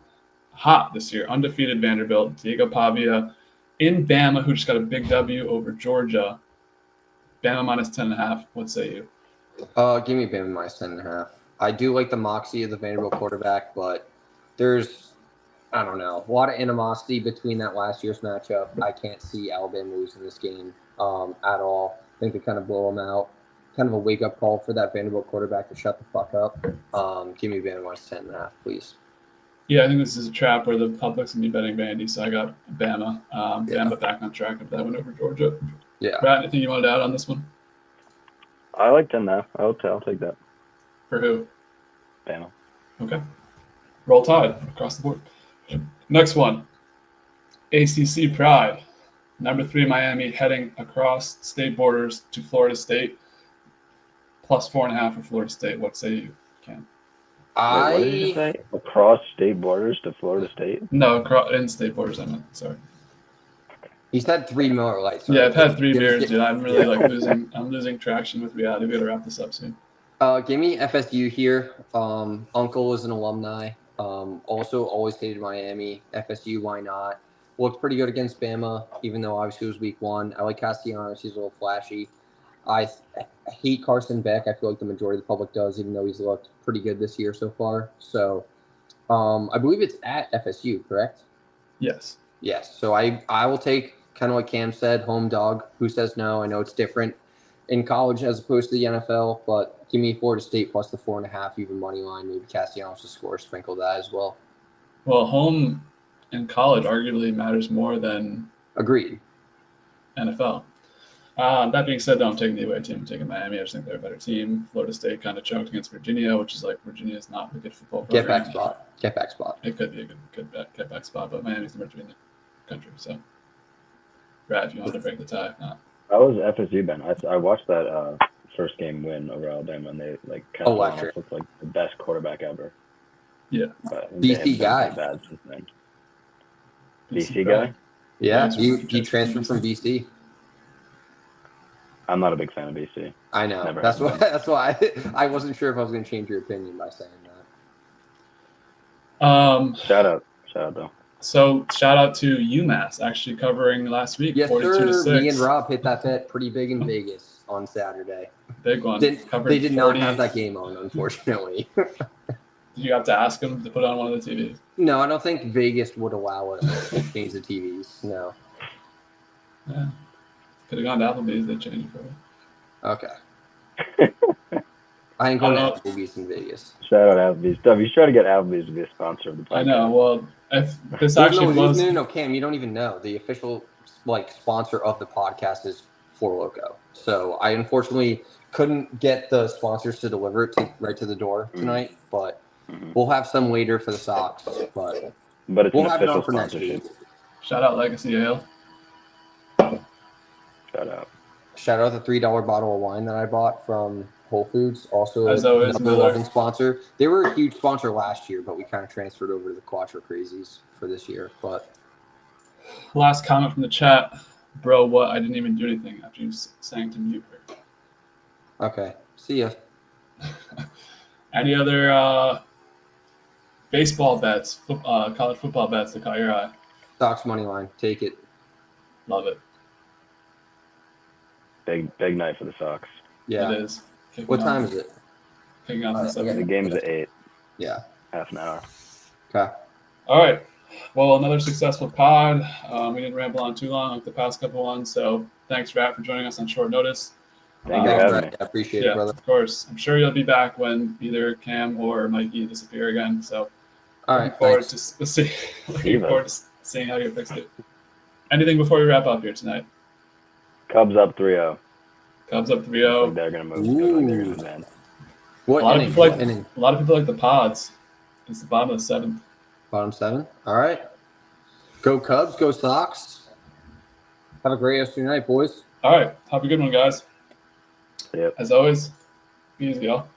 Hot this year. Undefeated Vanderbilt. Diego Pavia in Bama, who just got a big W over Georgia. Bama minus 10.5. What say you? Give me Bama minus 10.5. I do like the moxie of the Vanderbilt quarterback, but there's, I don't know, a lot of animosity between that last year's matchup. I can't see Alabama losing this game at all. I think they kind of blow them out. Kind of a wake-up call for that Vanderbilt quarterback to shut the fuck up. Give me Bama minus 10.5, please. Yeah, I think this is a trap where the public's going to be betting Vandy, so I got Bama. Bama back on track after that went over Georgia. Yeah. Brad, anything you wanted to add on this one? I like 10.5. I'll take that. For who? Bama. Okay. Roll Tide across the board. Next one. ACC Pride. Number 3 Miami heading across state borders to Florida State. Plus 4.5 for Florida State. What say you, Cam? What did you say? Across state borders to Florida State? No, in state borders, I meant. Sorry. He's had 3 Miller Lights. Right? Yeah, I've had 3 beers, dude. I'm really losing traction with reality. We gotta wrap this up soon. Give me FSU here. Uncle is an alumni. Also, always hated Miami. FSU, why not? Looked pretty good against Bama, even though obviously it was week 1. I like Castellanos. He's a little flashy. I hate Carson Beck. I feel like the majority of the public does, even though he's looked pretty good this year so far. So I believe it's at FSU, correct? Yes. Yes. So I will take, kind of like Cam said, home dog. Who says no? I know it's different in college as opposed to the NFL, but give me Florida State plus the 4.5, even money line. Maybe Castellanos to score, sprinkle that as well. Well, home in college arguably matters more than Agreed. NFL. That being said, though, I'm taking the away team. I'm taking Miami. I just think they're a better team. Florida State kind of choked against Virginia, which is like Virginia's not a good football program. Get back spot. It could be a good get back spot, but Miami's the better team in the country. So, Brad, if you want to break the tie, if not. I was FSU, Ben. I watched that first game win over Alabama, and they like Castellanos Electric. looked like the best quarterback ever. Yeah. But BC they have been guy. pretty bad since then. BC BC guy? Yeah, Yeah, he transferred from BC. I'm not a big fan of BC. I know. Never That's have why. been. That's why I wasn't sure if I was going to change your opinion by saying that. Shout out though. So shout out to UMass actually covering last week, Yes, 42-6. sir. Me and Rob hit that bet pretty big in Vegas on Saturday. Big one. They did not have that game on, unfortunately. You have to ask them to put on one of the TVs. No, I don't think Vegas would allow us to change the TVs. No. Yeah. Could have gone to Applebee's. They changed it for you. Okay. I ain't going I to Applebee's in Vegas. Shout out Applebee's. Dub, you try to get Applebee's to be a sponsor of the podcast. I know. Well, if this Well, actually was no, Cam, you don't even know. The official sponsor of the podcast is Four Loko. So I unfortunately couldn't get the sponsors to deliver it right to the door tonight, but we'll have some later for the Sox. But it's we'll an have it official on for next sponsorship. week. shout out Legacy Ale. Shout out. Shout out the $3 bottle of wine that I bought from Whole Foods. Also, As always, another loving sponsor. They were a huge sponsor last year, but we kind of transferred over to the Quattro Crazies for this year. But Last comment from the chat. Bro, what? I didn't even do anything after you sang to mute her. okay, see ya. Any other baseball bets, college football bets that caught your eye? Sox money line, take it. Love it. Big night for the Sox. Yeah. It is. What time is it? Kicking off in 7 The game's at 8. Yeah. Half an hour. Okay. All right. Well, another successful pod. We didn't ramble on too long like the past couple ones. So thanks, Rat, for joining us on short notice. Thank you for Thanks, having me. Brett. I appreciate Yeah, it, brother. of course. I'm sure you'll be back when either Cam or Mikey disappear again. So All looking right. forward Thanks. looking forward to seeing how you fixed it. Anything before we wrap up here tonight? Cubs up 3-0. Cubs up Looks 3-0. like they're gonna move. Looks like they're gonna advance. What A lot of inning? people What inning? A lot of people like the pods. It's the bottom of the 7th. Bottom 7. All right. Go Cubs. Go Sox. Have a great rest of your night, boys. All right. Have a good one, guys. Yep. As always, be easy, y'all.